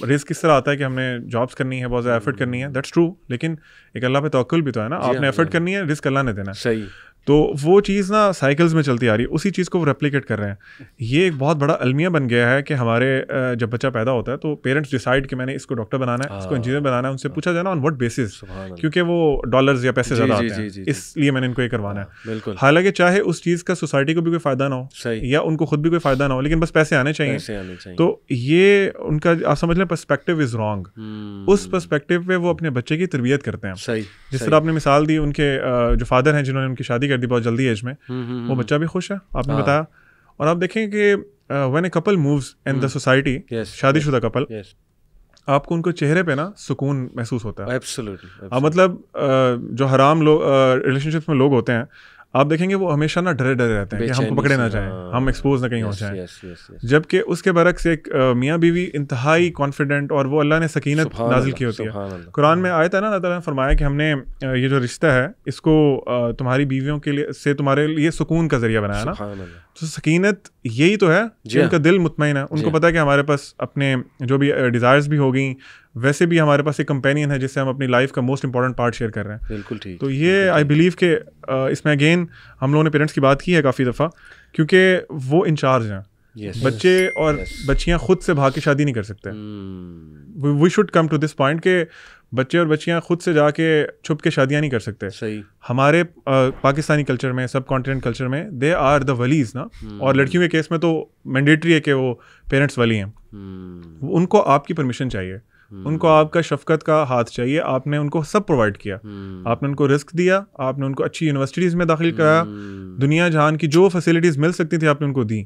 S1: रिस्क किस तरह आता है कि हमने जॉब्स करनी है, बहुत ज़्यादा एफर्ट करनी है, दैट्स ट्रू, लेकिन एक अल्लाह पे तवक्कुल भी तो है ना, आपने एफर्ट करनी है, रिस्क अल्लाह ने देना है।
S2: सही,
S1: तो वो चीज़ ना साइकिल्स में चलती आ रही है, उसी चीज़ को वो रेप्लिकेट कर रहे हैं। ये एक बहुत बड़ा अलमिया बन गया है कि हमारे जब बच्चा पैदा होता है तो पेरेंट्स डिसाइड कि मैंने इसको डॉक्टर बनाना है, इसको इंजीनियर बनाना है, उनसे पूछा जाए ना ऑन व्हाट बेसिस, क्योंकि वो डॉलर्स या पैसे ज़्यादा आते हैं, इसलिए मैंने इनको ये करवाना है। हालांकि चाहे उस चीज़ का सोसाइटी को भी कोई फ़ायदा ना हो या उनको खुद भी कोई फ़ायदा ना हो, लेकिन बस पैसे आने चाहिए। तो ये उनका आप समझ लें पर्सपेक्टिव इज़ रॉन्ग। उस पर्सपेक्टिव पे वो अपने बच्चे की तरबियत करते हैं। जिस तरह आपने मिसाल दी, उनके जो फादर हैं जिन्होंने उनकी शादी कर दी बहुत जल्दी एज में, वो बच्चा भी खुश है, आपने बताया। और आप देखें कि when a couple moves in the society, शादीशुदा कपल, आपको उनको चेहरे पे ना सुकून महसूस होता है।
S2: एब्सोल्युटली।
S1: मतलब जो हराम लोग रिलेशनशिप्स में लोग होते हैं, आप देखेंगे वो हमेशा ना डरे रहते हैं कि हमको पकड़े ना जाएं, हम एक्सपोज ना कहीं हो जाएं। जबकि उसके बरक्स एक मियाँ बीवी इंतहाई कॉन्फिडेंट, और वो अल्लाह ने सकीनत नाजिल की होती है। कुरान में आयत है ना, अल्लाह ताला ने फरमाया कि हमने ये जो रिश्ता है इसको तुम्हारी बीवियों के लिए से तुम्हारे लिए सुकून का जरिया बनाया ना। तो सकीनत यही तो है कि उनका दिल मुतमईन है, उनको पता है कि हमारे पास अपने जो भी डिज़ायर्स भी हो गई, वैसे भी हमारे पास एक कंपेनियन है जिससे हम अपनी लाइफ का मोस्ट इंपॉर्टेंट पार्ट शेयर कर रहे हैं।
S2: बिल्कुल ठीक।
S1: तो ये आई बिलीव के इसमें अगेन हम लोगों ने पेरेंट्स की बात की है काफ़ी दफ़ा, क्योंकि वो इंचार्ज हैं। बच्चे और बच्चियां खुद से भाग के शादी नहीं कर सकते। We should come to this point के बच्चे और बच्चियां खुद से जाके छुप के शादियां नहीं कर सकते।
S2: सही।
S1: हमारे पाकिस्तानी कल्चर में, सब कॉन्टिनेंट कल्चर में दे आर द वलीज ना, और लड़कियों के केस में तो मैंडेटरी है कि वो पेरेंट्स वली हैं। उनको आपकी परमिशन चाहिए, उनको आपका शफकत का हाथ चाहिए। आपने उनको सब प्रोवाइड किया, आपने उनको रिस्क दिया, आपने उनको अच्छी यूनिवर्सिटीज़ में दाखिल कराया, दुनिया जहान की जो फैसिलिटीज़ मिल सकती थी आपने उनको दी।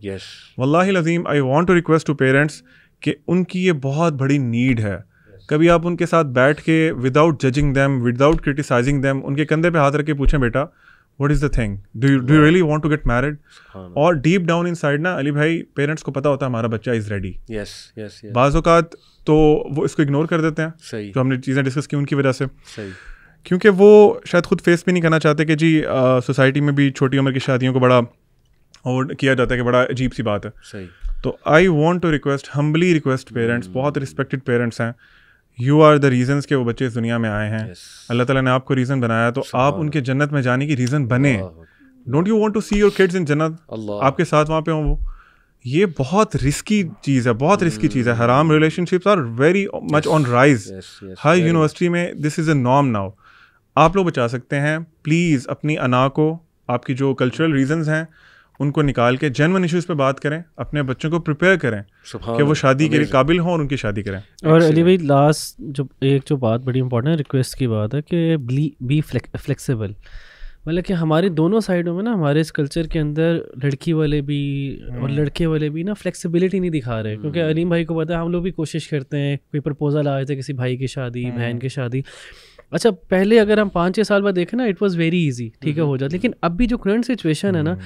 S1: वल्लाहि लज़ीम I want to request to parents कि उनकी ये बहुत बड़ी नीड है। कभी आप उनके साथ बैठ के without judging them, without criticising them, उनके कंधे पे हाथ रख के पूछें बेटा what is the thing, do you really want to get married? और डीप डाउन इनसाइड ना अली भाई पेरेंट्स को पता होता है हमारा बच्चा इज़ रेडी। बाज़ औक़ात तो वो इसको इग्नोर कर देते हैं, जो हमने चीज़ें डिस्कस की उनकी वजह से, क्योंकि वो शायद खुद फेस भी नहीं करना चाहते कि जी सोसाइटी में भी छोटी उम्र की शादियों को बड़ा और किया जाता है कि बड़ा अजीब सी बात है।
S2: सही।
S1: तो I want to request, humbly request parents, बहुत रिस्पेक्टेड पेरेंट्स हैं, यू आर द रीजंस के वो बच्चे इस दुनिया में आए हैं। अल्लाह ताला ने आपको रीज़न बनाया, तो आप उनके जन्नत में जाने की रीज़न बने। Don't you want to see your kids in जन्नत, आपके साथ वहाँ पे हों वो? ये बहुत रिस्की चीज़ है, बहुत रिस्की चीज़ है। हराम relationships are very much on rise. हर यूनिवर्सिटी में this is a norm now. आप लोग बचा सकते हैं, प्लीज़ अपनी अना को, आपकी जो कल्चरल रीजंस हैं उनको निकाल के जेन्युइन इश्यूज़ पे बात करें, अपने बच्चों को प्रिपेयर करें कि वो शादी के लिए काबिल हों और उनकी शादी करें।
S3: और अली भाई लास्ट जो बात बड़ी इंपॉर्टेंट है, रिक्वेस्ट की बात है कि बी फ्लेक्सिबल। मतलब कि हमारी दोनों साइडों में ना, हमारे इस कल्चर के अंदर लड़की वाले भी और लड़के वाले भी ना फ्लेक्सिबिलिटी नहीं दिखा रहे। क्योंकि अलीम भाई को पता है, हम लोग भी कोशिश करते हैं, कोई प्रपोजल आए थे किसी भाई की शादी, बहन की शादी, अच्छा पहले अगर हम 5-6 साल बाद देखें ना, इट वाज वेरी इजी, ठीक है, हो जाता। लेकिन अभी जो करंट सिचुएशन है ना,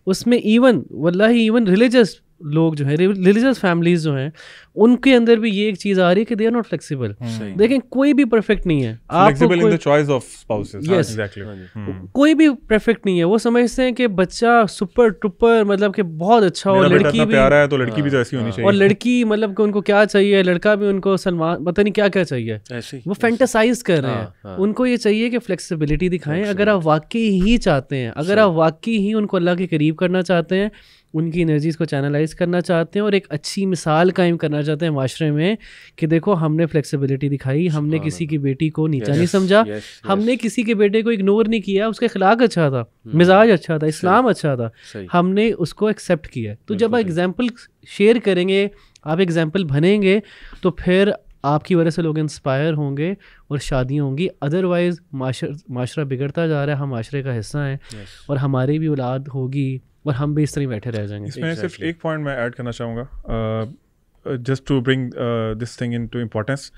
S3: उसमें इवन रिलीजियस लोग जो हैं, रिलीजियस फैमिलीज जो हैं, उनके अंदर भी ये एक चीज़ आ रही है कि दे आर नॉट फ्लेक्सिबल। देखें कोई भी परफेक्ट नहीं है,
S1: flexible in the choice of spouses. Yes, exactly.
S3: कोई भी परफेक्ट नहीं है। वो समझते हैं कि बच्चा सुपर टुपर, मतलब कि बहुत अच्छा हो, लड़की भी
S1: प्यारा है तो लड़की भी तो ऐसी होनी चाहिए,
S3: और लड़की मतलब कि उनको क्या चाहिए, लड़का भी उनको सलमान पता नहीं क्या क्या चाहिए, वो फैंटेसाइज कर रहे हैं। उनको ये चाहिए कि फ्लेक्सिबिलिटी दिखाएं। अगर आप वाकई ही चाहते हैं, अगर आप वाकई ही उनको अल्लाह के करीब करना चाहते हैं, उनकी एनर्जीज़ को चैनलाइज करना चाहते हैं और एक अच्छी मिसाल कायम करना चाहते हैं माशरे में कि देखो हमने फ्लेक्सिबिलिटी दिखाई, हमने किसी की बेटी को नीचा नहीं समझा, हमने किसी के बेटे को इग्नोर नहीं किया, उसका अखलाक अच्छा था, मिजाज अच्छा था, इस्लाम अच्छा था, हमने उसको एक्सेप्ट किया। तो जब आप एग्जाम्पल शेयर करेंगे, आप एग्जाम्पल बनेंगे, तो फिर आपकी वजह से लोग इंस्पायर होंगे और शादियाँ होंगी। अदरवाइज़ माशरा बिगड़ता जा रहा है, हम माशरे का हिस्सा हैं और हमारी भी औलाद होगी और हम भी इस तरह बैठे रह जाएंगे।
S1: इसमें सिर्फ एक पॉइंट मैं ऐड करना चाहूँगा, just to bring this thing in to importance,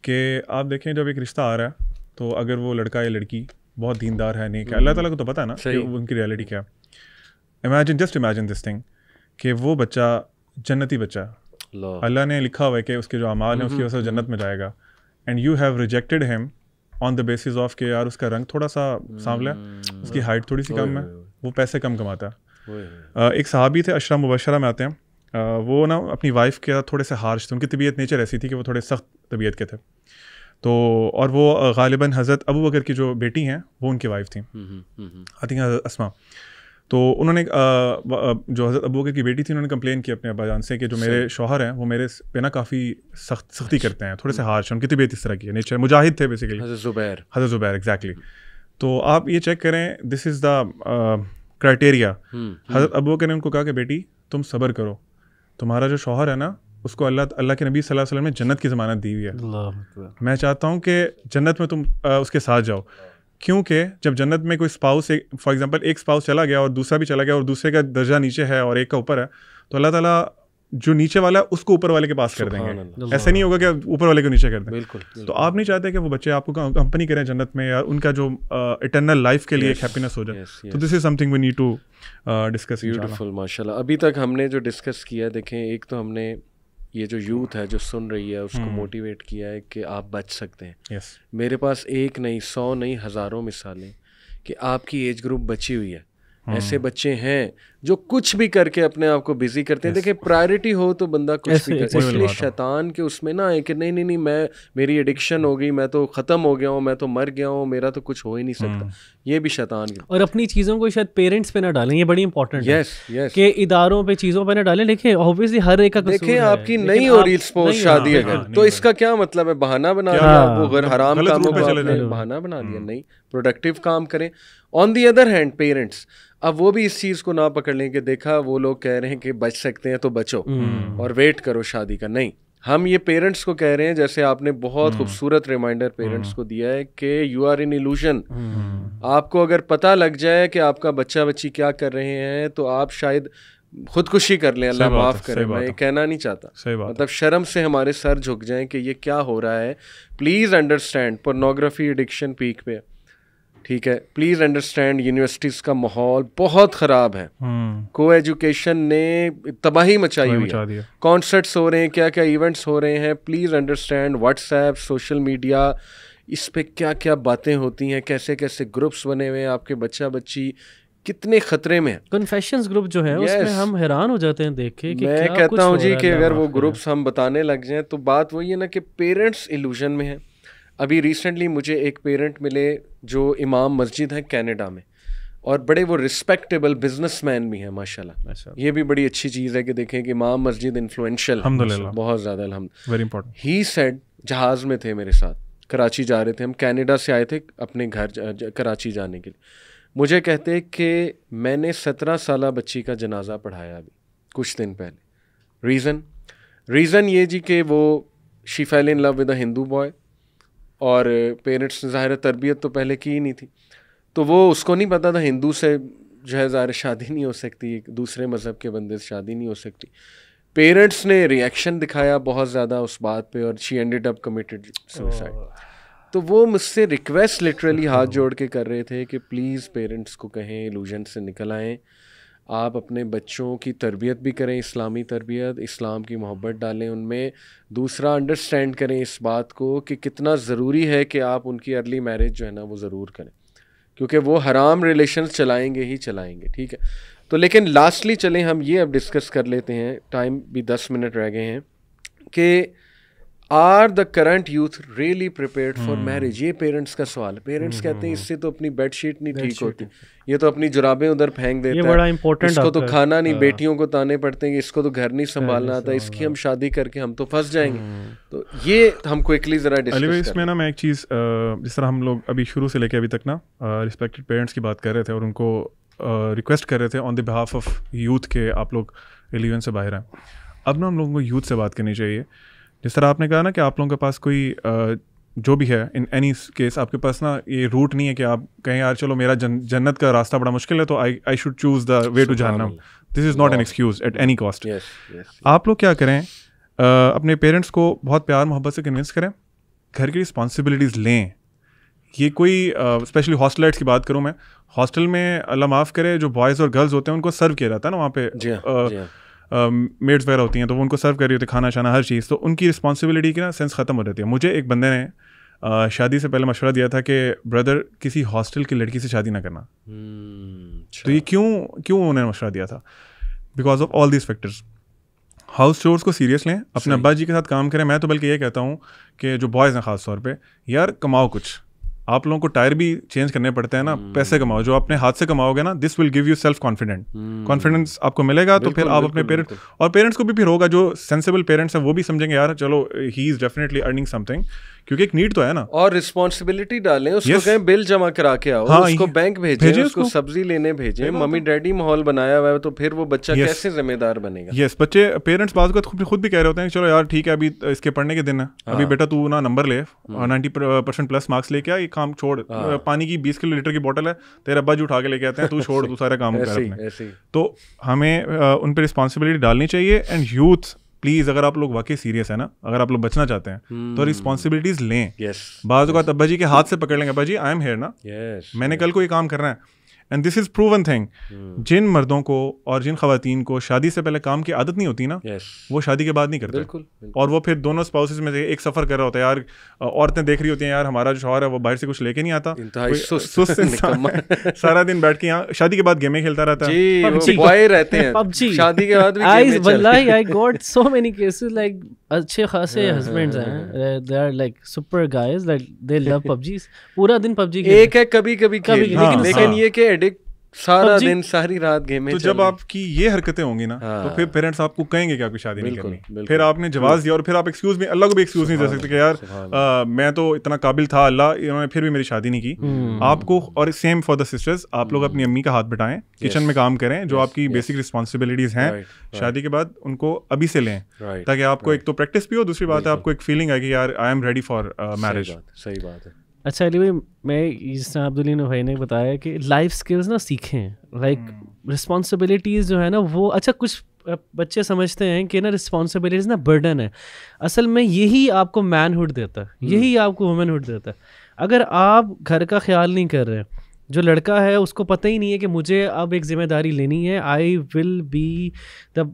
S1: कि आप देखें जब एक रिश्ता आ रहा है, तो अगर वो लड़का या लड़की बहुत दीनदार है, नेक है, अल्लाह ताला को तो पता है ना कि उनकी रियलिटी क्या है। जस्ट इमेजिन दिस थिंग कि वो बच्चा जन्नती बच्चा है, अल्लाह ने लिखा हुआ है कि उसके जो अमाल हैं उसकी वजह से जन्नत में जाएगा, and you have rejected him on the basis of कि यार उसका रंग थोड़ा सा सांवला है, उसकी हाइट थोड़ी सी कम है, वो पैसे कम कमाता है। एक सहाबी थे, अशरा मुबशरा में आते हैं, वो ना अपनी वाइफ के साथ थोड़े से हार्श थे, उनकी तबीयत नेचर ऐसी थी कि वो थोड़े सख्त तबीयत के थे। तो और वो गालिबन हज़रत अबू बकर की जो बेटी हैं वो उनकी वाइफ थी, आई थिंक अस्मा। तो उन्होंने जो हज़रत अबू बकर की बेटी थी, उन्होंने कंप्लेन की अपने अब्बा जान से कि जो मेरे शौहर हैं वो मेरे पे ना काफ़ी सख्ती करते हैं, थोड़े से हार्श हैं, उनकी तबीयत इस तरह की है, नेचर मुजाहिद थे बेसिकली, हज़रत ज़ुबैर एग्जैक्टली। तो आप ये चेक करें, दिस इज़ द क्राइटेरिया। हज़रत अबू बकर ने उनको कहा कि बेटी तुम सब्र करो, तुम्हारा जो शौहर है ना उसको अल्लाह के नबी सल्लल्लाहु अलैहि वसल्लम ने जन्नत की ज़मानत दी हुई है, मैं चाहता हूँ कि जन्नत में तुम उसके साथ जाओ। क्योंकि जब जन्नत में कोई स्पाउस, फॉर एग्जांपल एक स्पाउस चला गया और दूसरा भी चला गया और दूसरे का दर्जा नीचे है और एक का ऊपर है, तो अल्लाह ताला जो नीचे वाला है उसको ऊपर वाले के पास कर देंगे। ऐसे नहीं होगा कि ऊपर वाले को नीचे कर दें। बिल्कुल। तो आप नहीं चाहते कि वो बच्चे आपको कंपनी करें जन्नत में, या उनका जो इटर्नल लाइफ के लिए एक हैप्पीनेस हो जाए। तो this is something we need to discuss.
S2: Beautiful, माशाल्लाह। अभी तक हमने जो डिस्कस किया, देखें, एक तो हमने ये जो यूथ है जो सुन रही है उसको मोटिवेट किया है कि आप बच सकते हैं। मेरे पास एक नहीं, 100 नहीं, हज़ारों मिसालें कि आपकी एज ग्रुप बची हुई है। ऐसे बच्चे हैं जो कुछ भी करके अपने आप को बिजी करते हैं। देखिए, प्रायोरिटी हो तो बंदा कुछ भी करता है। इसलिए शैतान के उसमें ना है कि नहीं मैं, मेरी एडिक्शन हो गई, मैं तो ख़त्म हो गया हूँ, मैं तो मर गया हूँ, मेरा तो कुछ हो ही नहीं सकता। ये भी शैतान की।
S3: और अपनी चीज़ों को शायद पेरेंट्स पे ना डालें, ये बड़ी इंपॉर्टेंट है कि इदारों पे चीज़ों पे ना डालें। देखिए ऑब्वियसली हर एक का
S2: देखें, आपकी नहीं हो रही स्पोर्ट्स शादी अगर, तो इसका क्या मतलब है? बहाना बना दिया, वो हराम कामों को बहाना बना दिया। नहीं, प्रोडक्टिव काम करें। On the other hand parents, अब वो भी इस चीज़ को ना पकड़ लें कि देखा वो लोग कह रहे हैं कि बच सकते हैं तो बचो और वेट करो शादी का। नहीं, हम ये पेरेंट्स को कह रहे हैं, जैसे आपने बहुत खूबसूरत रिमाइंडर पेरेंट्स को दिया है कि यू आर इन इल्यूशन। आपको अगर पता लग जाए कि आपका बच्चा बच्ची क्या कर रहे हैं, तो आप शायद खुदकुशी कर लें, अल्लाह माफ़ करे, मैं
S1: ये
S2: कहना नहीं चाहता,
S1: सही बात,
S2: मतलब शर्म से हमारे सर झुक जाएं कि ये क्या हो रहा है। Please understand, pornography addiction peak पे, ठीक है, प्लीज़ अंडरस्टैंड, यूनिवर्सिटीज़ का माहौल बहुत ख़राब है, को एजुकेशन ने तबाही मचाई हुई है, कॉन्सर्ट्स हो रहे हैं, क्या क्या इवेंट्स हो रहे हैं, please understand, WhatsApp, social media, इस पे क्या क्या बातें होती हैं, कैसे कैसे ग्रुप्स बने हुए हैं, आपके बच्चा बच्ची कितने खतरे में।
S3: कन्फेशंस ग्रुप जो है उसमें हम हैरान हो जाते हैं देख के कि
S2: मैं कहता हूँ जी कि अगर वो ग्रुप्स हम बताने लग जाएं तो बात वही है ना कि पेरेंट्स इल्यूजन में हैं। अभी रिसेंटली मुझे एक पेरेंट मिले जो इमाम मस्जिद है कनाडा में, और बड़े वो रिस्पेक्टेबल बिजनेसमैन भी हैं माशाल्लाह। ये भी बड़ी अच्छी चीज़ है कि देखें कि इमाम मस्जिद इन्फ्लुएंशियल, बहुत ज़्यादा, अल्हम्दुलिल्लाह, वेरी इंपॉर्टेंट। ही सेड, जहाज़ में थे मेरे साथ, कराची जा रहे थे हम, कनाडा से आए थे अपने घर कराची जाने के लिए। मुझे कहते कि मैंने 17 साल बच्ची का जनाजा पढ़ाया अभी कुछ दिन पहले। रीज़न ये जी कि वो she fail in love with a Hindu boy, और पेरेंट्स ने ज़ाहिर तरबियत तो पहले की ही नहीं थी, तो वो उसको नहीं पता था हिंदू से जो है ज़ाहिर शादी नहीं हो सकती, दूसरे मज़हब के बंदे से शादी नहीं हो सकती। पेरेंट्स ने रिएक्शन दिखाया बहुत ज़्यादा उस बात पे, और she ended up committed suicide. तो वो मुझसे रिक्वेस्ट लिटरली हाथ जोड़ के कर रहे थे कि प्लीज़ पेरेंट्स को कहें इल्यूजन से निकल आएँ, आप अपने बच्चों की तरबियत भी करें, इस्लामी तरबियत, इस्लाम की मोहब्बत डालें उनमें। दूसरा, अंडरस्टैंड करें इस बात को कि कितना ज़रूरी है कि आप उनकी अर्ली मैरिज जो है ना वो ज़रूर करें, क्योंकि वो हराम रिलेशंस चलाएंगे ही चलाएंगे, ठीक है। तो लेकिन लास्टली चलें हम ये अब डिस्कस कर लेते हैं, टाइम भी 10 मिनट रह गए हैं, कि are the current youth really prepared for marriage. ये पेरेंट्स का सवाल है। पेरेंट्स कहते हैं इससे तो अपनी बेडशीट नहीं ठीक होती, ये तो अपनी जुराबें उधर फेंक देता है, ये बड़ा इंपॉर्टेंट, इसको तो खाना नहीं, बेटियों को ताने पड़ते हैं, इसको तो घर नहीं संभालना आता, इसकी हम शादी करके हम तो फंस जाएंगे। तो ये हम क्विकली जरा डिस्कस करें।
S1: इसमें ना मैं एक चीज़, जिस तरह हम लोग अभी शुरू से लेके अभी तक ना रिस्पेक्टेड पेरेंट्स की बात कर रहे थे और उनको रिक्वेस्ट कर रहे थे on the behalf of youth के आप लोग रिलीजन से बाहर हैं। अब ना हम लोगों को यूथ से बात करनी चाहिए। जिस तरह आपने कहा ना कि आप लोगों के पास कोई जो भी है, इन एनी केस आपके पास ना ये रूट नहीं है कि आप कहें यार चलो मेरा जन्नत का रास्ता बड़ा मुश्किल है तो I should choose the way to जहन्नम। This is not an excuse at any cost. आप लोग क्या करें, अपने पेरेंट्स को बहुत प्यार मोहब्बत से कन्विंस करें, घर की रिस्पॉन्सिबिलिटीज़ लें। ये कोई स्पेशली हॉस्टलाइट्स की बात करूँ मैं, हॉस्टल में अल्लाह माफ़ करे जो बॉयज़ और गर्ल्स होते हैं उनको सर्व किया जाता है ना वहाँ पे, मेड्स वगैरह होती हैं तो वो उनको सर्व कर रही होती है खाना शाना हर चीज़, तो उनकी रिस्पॉन्सिबिलिटी की ना सेंस ख़त्म हो जाती है। मुझे एक बंदे ने शादी से पहले मशवरा दिया था कि ब्रदर किसी हॉस्टल की लड़की से शादी ना करना। तो ये क्यों उन्होंने मशवरा दिया था? Because of all these factors. House chores को सीरियस लें, अपने अब्बा जी के साथ काम करें। मैं तो बल्कि ये कहता हूँ कि जो बॉयज़ हैं ख़ास तौर पे, यार कमाओ कुछ, आप लोगों को टायर भी चेंज करने पड़ते हैं ना, पैसे कमाओ, जो अपने हाथ से कमाओगे ना, this will give you self confidence आपको मिलेगा। तो फिर आप अपने पेरेंट्स और पेरेंट्स को भी फिर होगा, जो सेंसिबल पेरेंट्स हैं वो भी समझेंगे यार चलो he is definitely earning something, क्योंकि एक नीड तो है ना।
S2: और रिस्पॉन्सिबिलिटी डालें उसको, कहें बिल जमा करा के आओ, उसको बैंक भेजें, उसको सब्जी लेने भेजें, मम्मी डैडी माहौल बनाया हुआ है, तो फिर वो बच्चा कैसे जिम्मेदार बनेगा?
S1: यस, बच्चे पेरेंट्स बात खुद भी कह रहे होते हैं चलो यार ठीक है अभी इसके पढ़ने के दिन है, अभी बेटा तू ना नंबर ले, 90% प्लस मार्क्स लेके आ, ये काम छोड़, पानी की 20 किलो लीटर की बोतल है, तेरे अब्बा जी उठा के लेके आते हैं, तू छोड़, तू सारे काम कर अपने। तो हमें उन पर रिस्पॉन्सिबिलिटी डालनी चाहिए। एंड यूथ प्लीज़, अगर आप लोग वाकई सीरियस है ना, अगर आप लोग बचना चाहते हैं तो रिस्पॉन्सिबिलिटीज लें। बाज़ औक़ात अब्बा जी के हाथ से पकड़ लेंगे, अब्बा जी आई एम हेयर ना, मैंने कल को ये काम करना है। And this is proven thing. जिन मर्दों को और जिन खवातीन को शादी से पहले काम की आदत नहीं होती ना, वो शादी के बाद नहीं करते। बिल्कुल। और वो फिर दोनों स्पाउसेस में से एक सफ़र कर रहा होता है, यार औरतें देख रही होती हैं यार हमारा जो शौहर है वो बाहर से कुछ लेके नहीं आता, सुस्त इंसान सारा दिन बैठ के यहाँ शादी के बाद गेमें खेलता रहता है,
S2: बॉय रहते हैं पबजी, शादी के बाद भी
S3: वल्लाही I got so many cases like अच्छे खासे हस्बैंड्स हैं, they are like super guys, like they love PUBG, पूरा दिन पबजी खेलते हैं।
S2: एक है कभी लेकिन ये के एडिक्ट सारा दिन सारी रात गेम में।
S1: तो जब आपकी ये हरकतें होंगी ना, तो फिर पेरेंट्स आपको कहेंगे कि आपकी शादी नहीं करनी। फिर आपने जवाब दिया और फिर आप एक्सक्यूज भी, अल्लाह को भी एक्सक्यूज नहीं दे सकते कि यार मैं तो इतना काबिल था, अल्लाह इन्होंने फिर भी मेरी शादी नहीं की। आपको, और सेम फॉर द सिस्टर्स, आप लोग अपनी अम्मी का हाथ बटाएं, किचन में काम करें, जो आपकी बेसिक रिस्पॉन्सिबिलिटीज हैं शादी के बाद उनको अभी से लें, ताकि आपको एक तो प्रैक्टिस भी हो, दूसरी बात है आपको एक फीलिंग है कि यार I am ready for marriage.
S2: सही बात है।
S3: अच्छा अली भाई, मैं जिस तरह अब्दुल भाई ने बताया कि लाइफ स्किल्स ना सीखें, लाइक रिस्पॉन्सिबिलिटीज़ जो है ना वो, अच्छा कुछ बच्चे समझते हैं कि ना रिस्पॉन्सिबिलिटीज़ ना बर्डन है, असल में यही आपको मैनहुड देता है, यही आपको वुमेनहुड देता है। अगर आप घर का ख्याल नहीं कर रहे हैं, जो लड़का है उसको पता ही नहीं है कि मुझे अब एक जिम्मेदारी लेनी है, I will be the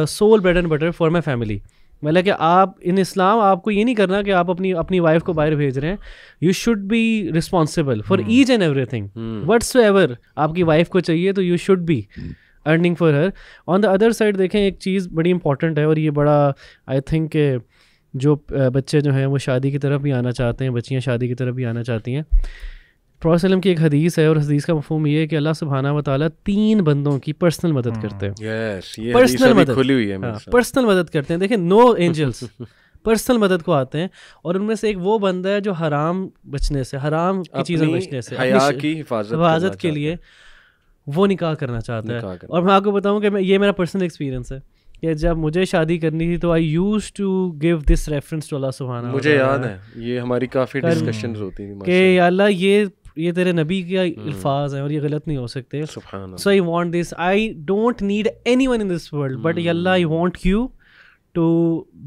S3: sole bread and butter for my family, मतलब कि आप इन इस्लाम आपको ये नहीं करना कि आप अपनी वाइफ को बाहर भेज रहे हैं, you should be responsible for each and everything whatsoever आपकी वाइफ को चाहिए, तो you should be earning for her. On the other side देखें, एक चीज़ बड़ी इंपॉर्टेंट है और ये बड़ा आई थिंक जो बच्चे जो हैं वो शादी की तरफ भी आना चाहते हैं, बच्चियाँ शादी की तरफ भी आना चाहती हैं, प्रॉफेट सल्लम की एक हदीस है और हदीस का मफ़हूम ये है कि अल्लाह सुब्हानहू व तआला 3 बंदों की पर्सनल मदद करते हैं।
S2: ये
S3: पर्सनल मदद
S2: खुली हुई है,
S3: पर्सनल मदद करते हैं। देखें, नो एंजल्स पर्सनल मदद को आते हैं, और उनमें से एक वो बंदा है जो हराम बचने से, हराम की चीज़ों बचने से,
S2: हया की हिफाजत
S3: के लिए वो निकाह करना चाहता है। और मैं आपको बताऊं कि ये मेरा पर्सनल एक्सपीरियंस है कि जब मुझे शादी करनी थी तो I use to give this reference to Allah सुब्हानहू।
S2: मुझे याद है ये हमारी काफ़ी डिस्कशंस होती थी
S3: कि या अल्लाह ये तेरे नबी का अल्फाज हैं और ये गलत नहीं हो सकते, so I want this, I don't need anyone in this world but या Allah I want you to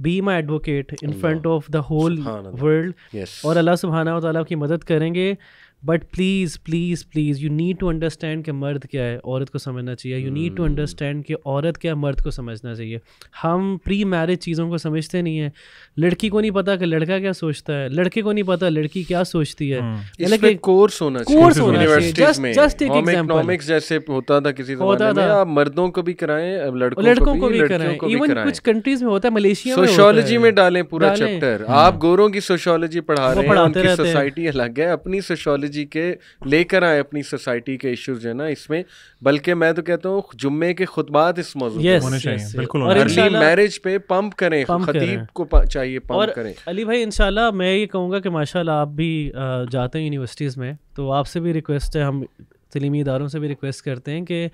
S3: be my advocate in front of the whole world. और अल्लाह सुब्हानहू व तआला की मदद करेंगे, but please please please you need to understand कि मर्द क्या है, औरत को समझना चाहिए। यू नीड टू अंडरस्टैंड कि औरत क्या है, मर्द को समझना चाहिए। हम प्री मैरिज चीज़ों को समझते नहीं हैं। लड़की को नहीं पता कि लड़का क्या सोचता है, लड़के को नहीं पता लड़की क्या सोचती है।
S2: इसमें कोर्स होना चाहिए जस्ट एक एग्जांपल, जैसे होता था किसी ज़माने में, आप मर्दों को भी कराएं,
S3: लड़कों को भी कराएं। इवन कुछ कंट्रीज में होता है, मलेशिया में
S2: सोशियोलॉजी में डालें पूरा चैप्टर। आप गोरों की सोशियोलॉजी पढ़ा रहे हैं, उनकी सोसाइटी अलग है, अपनी सोशियोलॉजी के लेकर आए अपनी सोसाइटी के इश्यूज है ना इसमें। बल्कि मैं तो कहता हूँ जुम्मे के खुतबात इस मौजूद पे होने चाहिए, बिल्कुल। और अर्ली मैरिज पे पंप करें, खतीब को चाहिए पंप करें।
S3: अली भाई इंशाल्लाह मैं ये कहूँगा कि माशाल्लाह आप भी जाते हैं यूनिवर्सिटीज़ में, तो आपसे भी रिक्वेस्ट है, हम तलीमी इदारों से भी रिक्वेस्ट करते हैं कि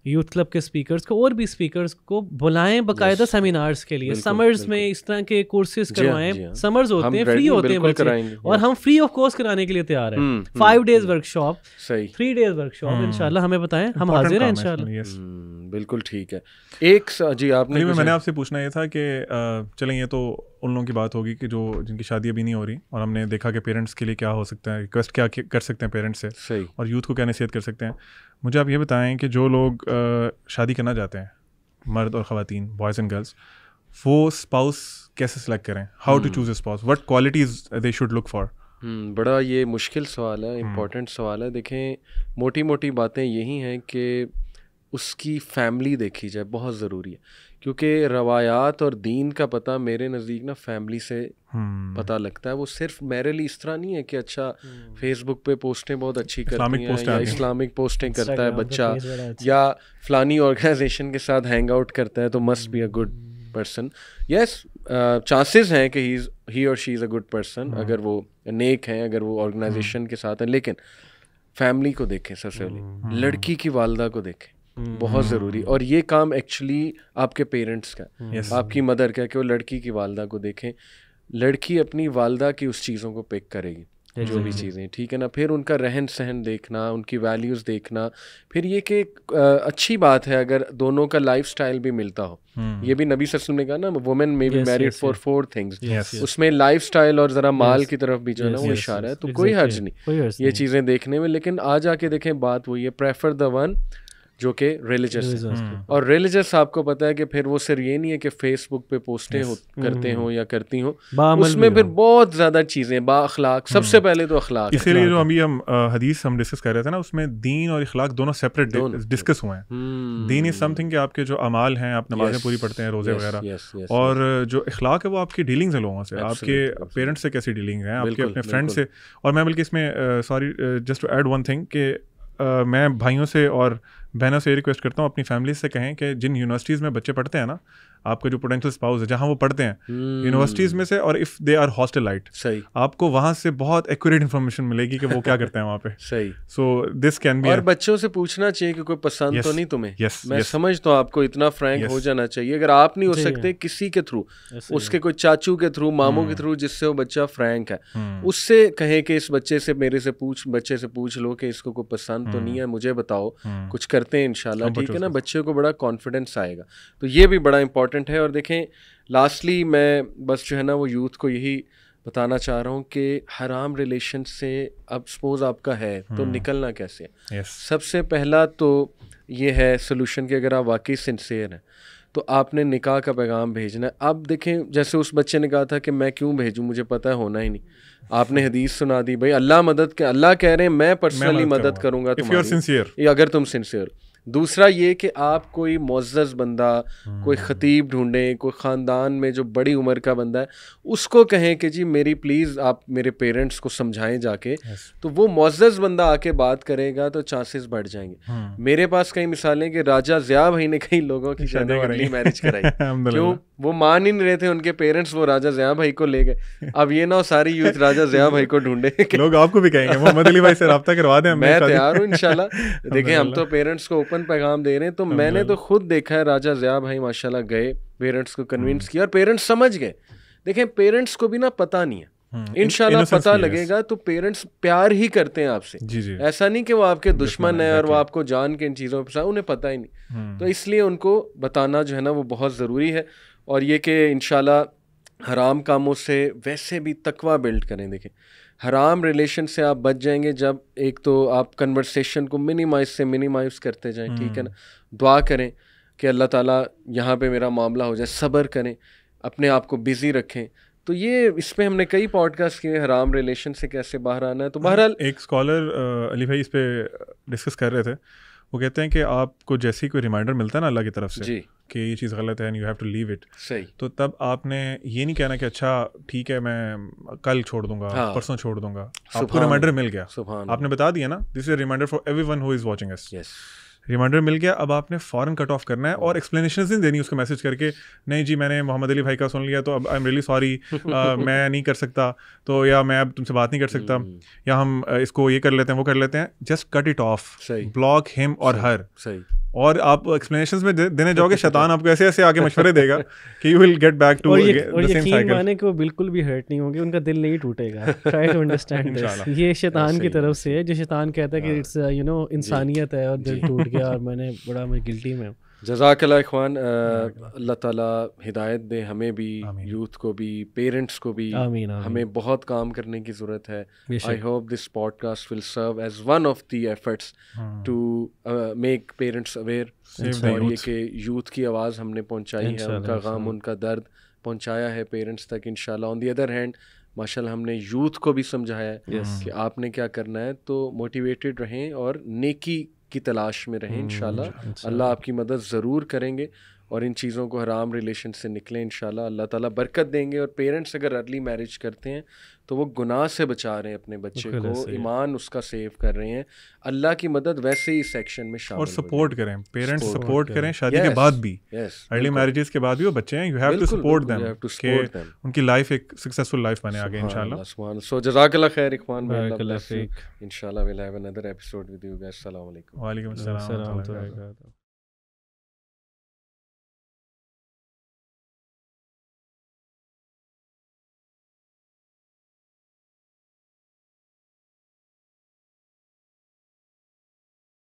S3: यूथ क्लब के स्पीकर्स को और भी स्पीकर्स को बुलाएं बाकायदा सेमिनार्स के लिए। समर्स में इस तरह के कोर्सेज करवाएं, समर्स होते हैं, फ्री होते हैं बच्चे, और हम फ्री ऑफ कॉस्ट कराने के लिए तैयार हैं। 5 डेज वर्कशॉप, 3 डेज वर्कशॉप, इंशाल्लाह हमें बताएं, हम हाजिर हैं इंशाल्लाह।
S2: बिल्कुल ठीक है। एक जी आपने,
S1: मैंने आपसे पूछना ये था कि चलें, ये तो उन लोगों की बात होगी कि जो जिनकी शादी अभी नहीं हो रही, और हमने देखा कि पेरेंट्स के लिए क्या हो सकता है, रिक्वेस्ट क्या कर सकते हैं पेरेंट्स से,
S2: सही,
S1: और यूथ को क्या नसीहत कर सकते हैं। मुझे आप ये बताएं कि जो लोग शादी करना चाहते हैं, मर्द और ख़वातीन, बॉयज़ एंड गर्ल्स, वो स्पाउस कैसे सेलेक्ट करें, how to choose a spouse, what qualities they should look for.
S2: बड़ा ये मुश्किल सवाल है, इम्पोर्टेंट सवाल है। देखें, मोटी मोटी बातें यही हैं कि उसकी फैमिली देखी जाए, बहुत ज़रूरी है, क्योंकि रवायात और दीन का पता मेरे नज़दीक ना फैमिली से पता लगता है। वो सिर्फ मैरिली इस तरह नहीं है कि अच्छा फेसबुक पे पोस्टें बहुत अच्छी करती हैं या इस्लामिक पोस्टिंग करता है बच्चा, या फलानी ऑर्गेनाइजेशन के साथ हैंग आउट करता है तो must be a good person. Yes, chances हैं कि ही और she is a good person अगर वो नेक हैं, अगर वो ऑर्गेनाइजेशन के साथ हैं। लेकिन फैमिली को देखें, सबसे पहले लड़की की वालदा को देखें, बहुत ज़रूरी। और ये काम एक्चुअली आपके पेरेंट्स का, आपकी मदर का, कि वो लड़की की वालदा को देखें। लड़की अपनी वालदा की उस चीज़ों को पिक करेगी, जो भी चीज़ें, ठीक है ना। फिर उनका रहन सहन देखना, उनकी वैल्यूज़ देखना। फिर ये कि अच्छी बात है अगर दोनों का लाइफस्टाइल भी मिलता हो। ये भी नबी सल्लल्लाहु अलैहि वसल्लम ने कहा ना, women may be married for 4 things. उसमें लाइफस्टाइल और ज़रा माल की तरफ भी जो है ना वो इशारा है, तो कोई हर्ज नहीं ये चीज़ें देखने में। लेकिन आ जाके देखें, बात वही है, प्रेफर द वन जो कि रिलीजियस है। और रिलीजियस आपको पता है कि फिर वो सिर्फ ये नहीं है कि फेसबुक पे पोस्टें करते हो या करती हो, उसमें फिर बहुत ज़्यादा चीज़ें, बाअखलाक, सबसे पहले तो अखलाक।
S1: इसीलिए जो अभी हम हदीस हम डिस्कस कर रहे थे ना, उसमें दीन और इखलाक दोनों सेपरेट डिस्कस हुए हैं। दीन इज़ समथिंग कि आपके जो अमाल हैं, आप नमाज़ें पूरी पढ़ते हैं, रोज़े वगैरह, और जो इखलाक है वो आपकी डीलिंग्स है लोगों से, आपके पेरेंट्स से कैसी डीलिंग है, आपके अपने फ्रेंड से। और मैं बल्कि इसमें sorry just to add one thing कि मैं भाइयों से और बहनों से रिक्वेस्ट करता हूँ, अपनी फैमिली से कहें कि जिन यूनिवर्सिटीज़ में बच्चे पढ़ते हैं ना, आपका जो पोटेंशियल स्पाउस है जहाँ वो पढ़ते हैं यूनिवर्सिटीज़ में से, और इफ़ दे आर हॉस्टलाइट,
S2: सही,
S1: आपको वहाँ से बहुत एक्यूरेट इन्फॉर्मेशन मिलेगी कि वो क्या करते हैं वहाँ पे।
S2: सही।
S1: सो दिस कैन बी,
S2: और बच्चों से पूछना चाहिए कि कोई पसंद तो नहीं तुम्हें। मैं समझता हूँ आपको इतना फ्रैंक हो जाना चाहिए। अगर आप नहीं हो सकते किसी के थ्रू, उसके कोई चाचू के थ्रू, मामू के थ्रू, जिससे वो बच्चा फ्रैंक है, उससे कहें कि इस बच्चे से बच्चे से पूछ लो कि इसको कोई पसंद तो नहीं है, मुझे बताओ, कुछ करते हैं इंशाल्लाह, ठीक है ना। बच्चे को बड़ा कॉन्फिडेंस आएगा, तो ये भी बड़ा इंपॉर्टेंट है। और देखें लास्टली मैं बस जो है ना वो यूथ को यही बताना चाह रहा हूँ कि हराम रिलेशन से अब सपोज आपका है तो निकलना कैसे है। सबसे पहला तो ये है सोल्यूशन कि अगर आप वाकई सिंसियर हैं तो आपने निकाह का पैगाम भेजना है। अब देखें जैसे उस बच्चे ने कहा था कि मैं क्यों भेजूं, मुझे पता है होना ही नहीं। आपने हदीस सुना दी, भाई अल्लाह कह रहे हैं मैं पर्सनली मदद करूंगा तुम्हारी, अगर तुम सिंसियर। दूसरा ये कि आप कोई मुअज़्ज़ज़ बंदा, कोई ख़तीब ढूंढें, कोई ख़ानदान में जो बड़ी उम्र का बंदा है, उसको कहें कि जी मेरी प्लीज़ आप मेरे पेरेंट्स को समझाएं जाके। तो वो मुअज़्ज़ज़ बंदा आके बात करेगा तो चांसेस बढ़ जाएंगे। मेरे पास कई मिसालें कि राजा ज़िया भाई ने कई लोगों की अर्ली मैरिज कराई। क्यों? वो मान ही नहीं रहे थे उनके पेरेंट्स, वो राजा ज़िया भाई को ले गए। अब ये ना हो सारी यूथ राजा ज़िया भाई को ढूंढे।
S1: लोग आपको भी कहेंगे मोहम्मद अली भाई से रब्ता करवा दें,
S2: मैं तैयार हूँ इंशाल्लाह। देखें हम तो पेरेंट्स को ओपन पैगाम दे रहे हैं, तो मैंने तो खुद देखा है राजा ज़िया भाई माशाल्लाह गए, पेरेंट्स को कन्विंस किया और पेरेंट्स समझ गए। देखें पेरेंट्स को भी ना पता नहीं है, इंशाल्लाह पता लगेगा। तो पेरेंट्स प्यार ही करते हैं आपसे, ऐसा नहीं कि वो आपके दुश्मन है और वो आपको जान के इन चीज़ों पर, उन्हें पता ही नहीं। तो इसलिए उनको बताना जो है ना वो बहुत ज़रूरी है। और ये कि इंशाल्लाह हराम कामों से वैसे भी तकवा बिल्ड करें। देखें हराम रिलेशन से आप बच जाएंगे जब एक तो आप कन्वर्सेशन को मिनिमाइज़ करते जाएं, ठीक है ना। दुआ करें कि अल्लाह ताला यहाँ पे मेरा मामला हो जाए, सब्र करें, अपने आप को बिज़ी रखें। तो ये इस पे हमने कई पॉडकास्ट किए, हराम रिलेशन से कैसे बाहर आना है। तो बहरहाल
S1: एक स्कॉलर अली भाई इस पे डिस्कस कर रहे थे, वो कहते हैं कि आपको जैसे ही कोई रिमाइंडर मिलता है ना अल्लाह की तरफ से
S2: जी
S1: कि ये चीज़ गलत है and you have to leave it,
S2: सही,
S1: तो तब आपने ये नहीं कहना कि अच्छा ठीक है मैं कल छोड़ दूंगा, परसों छोड़ दूंगा। आपको रिमाइंडर मिल गया, आपने बता दिया ना, this is reminder for everyone who is watching us. Reminder मिल गया, अब आपने फ़ौरन कट ऑफ करना है और एक्सप्लेनेशंस नहीं देनी उसको मैसेज करके, नहीं जी मैंने मोहम्मद अली भाई का सुन लिया तो अब आई एम रियली सॉरी, मैं नहीं कर सकता, तो या मैं अब तुमसे बात नहीं कर सकता, या हम इसको ये कर लेते हैं वो कर लेते हैं। Just cut it of, block him और हर।
S2: सही।
S1: और आप एक्सप्लेनेशंस में देने जाओगे, शैतान आपको ऐसे ऐसे आके मशवरे देगा कि you will get back to the same cycle.
S3: माने कि वो बिल्कुल भी हर्ट नहीं होंगे, उनका दिल नहीं टूटेगा। Try to understand this. ये शैतान की तरफ से है, जो शैतान कहता है कि इट्स यू नो इंसानियत है और दिल टूट गया और मैं बड़ा गिल्टी में हूँ।
S2: जज़ाकल्लाह इख्वान, अल्लाह ताला हिदायत दे हमें भी, यूथ को भी, पेरेंट्स को भी।
S3: आमीन।
S2: हमें बहुत काम करने की ज़रूरत है। I hope this podcast will serve as one of the efforts to make parents aware, और ये कि यूथ की आवाज़ हमने पहुंचाई है, उनका गम, उनका दर्द पहुंचाया है पेरेंट्स तक इंशाल्लाह। ऑन द अदर हैंड माशाल्लाह हमने यूथ को भी समझाया है कि आपने क्या करना है, तो मोटिवेटेड रहें और नेकी की तलाश में रहें इंशाल्लाह। अल्लाह आपकी मदद ज़रूर करेंगे और इन चीज़ों को हराम रिलेशन से निकलें इंशाल्लाह। अल्लाह ताला बरकत देंगे। और पेरेंट्स अगर अर्ली मैरिज करते हैं तो वो गुनाह से बचा रहे हैं अपने बच्चे को, ईमान उसका सेव कर रहे हैं। अल्लाह की मदद वैसे ही सेक्शन में शामिल,
S1: और सपोर्ट करें, पेरेंट्स सपोर्ट करें शादी के बाद भी, अर्ली मैरिजेस के बाद भी वो बच्चे हैं, you have to support them, उनकी लाइफ एक सक्सेसफुल लाइफ बने आगे इंशाल्लाह।
S2: सो जज़ाकल्लाह खैर इख्वान भाई, इंशाल्लाह will have another episode with you guys. अस्सलाम वालेकुम।
S1: वालेकुम अस्सलाम।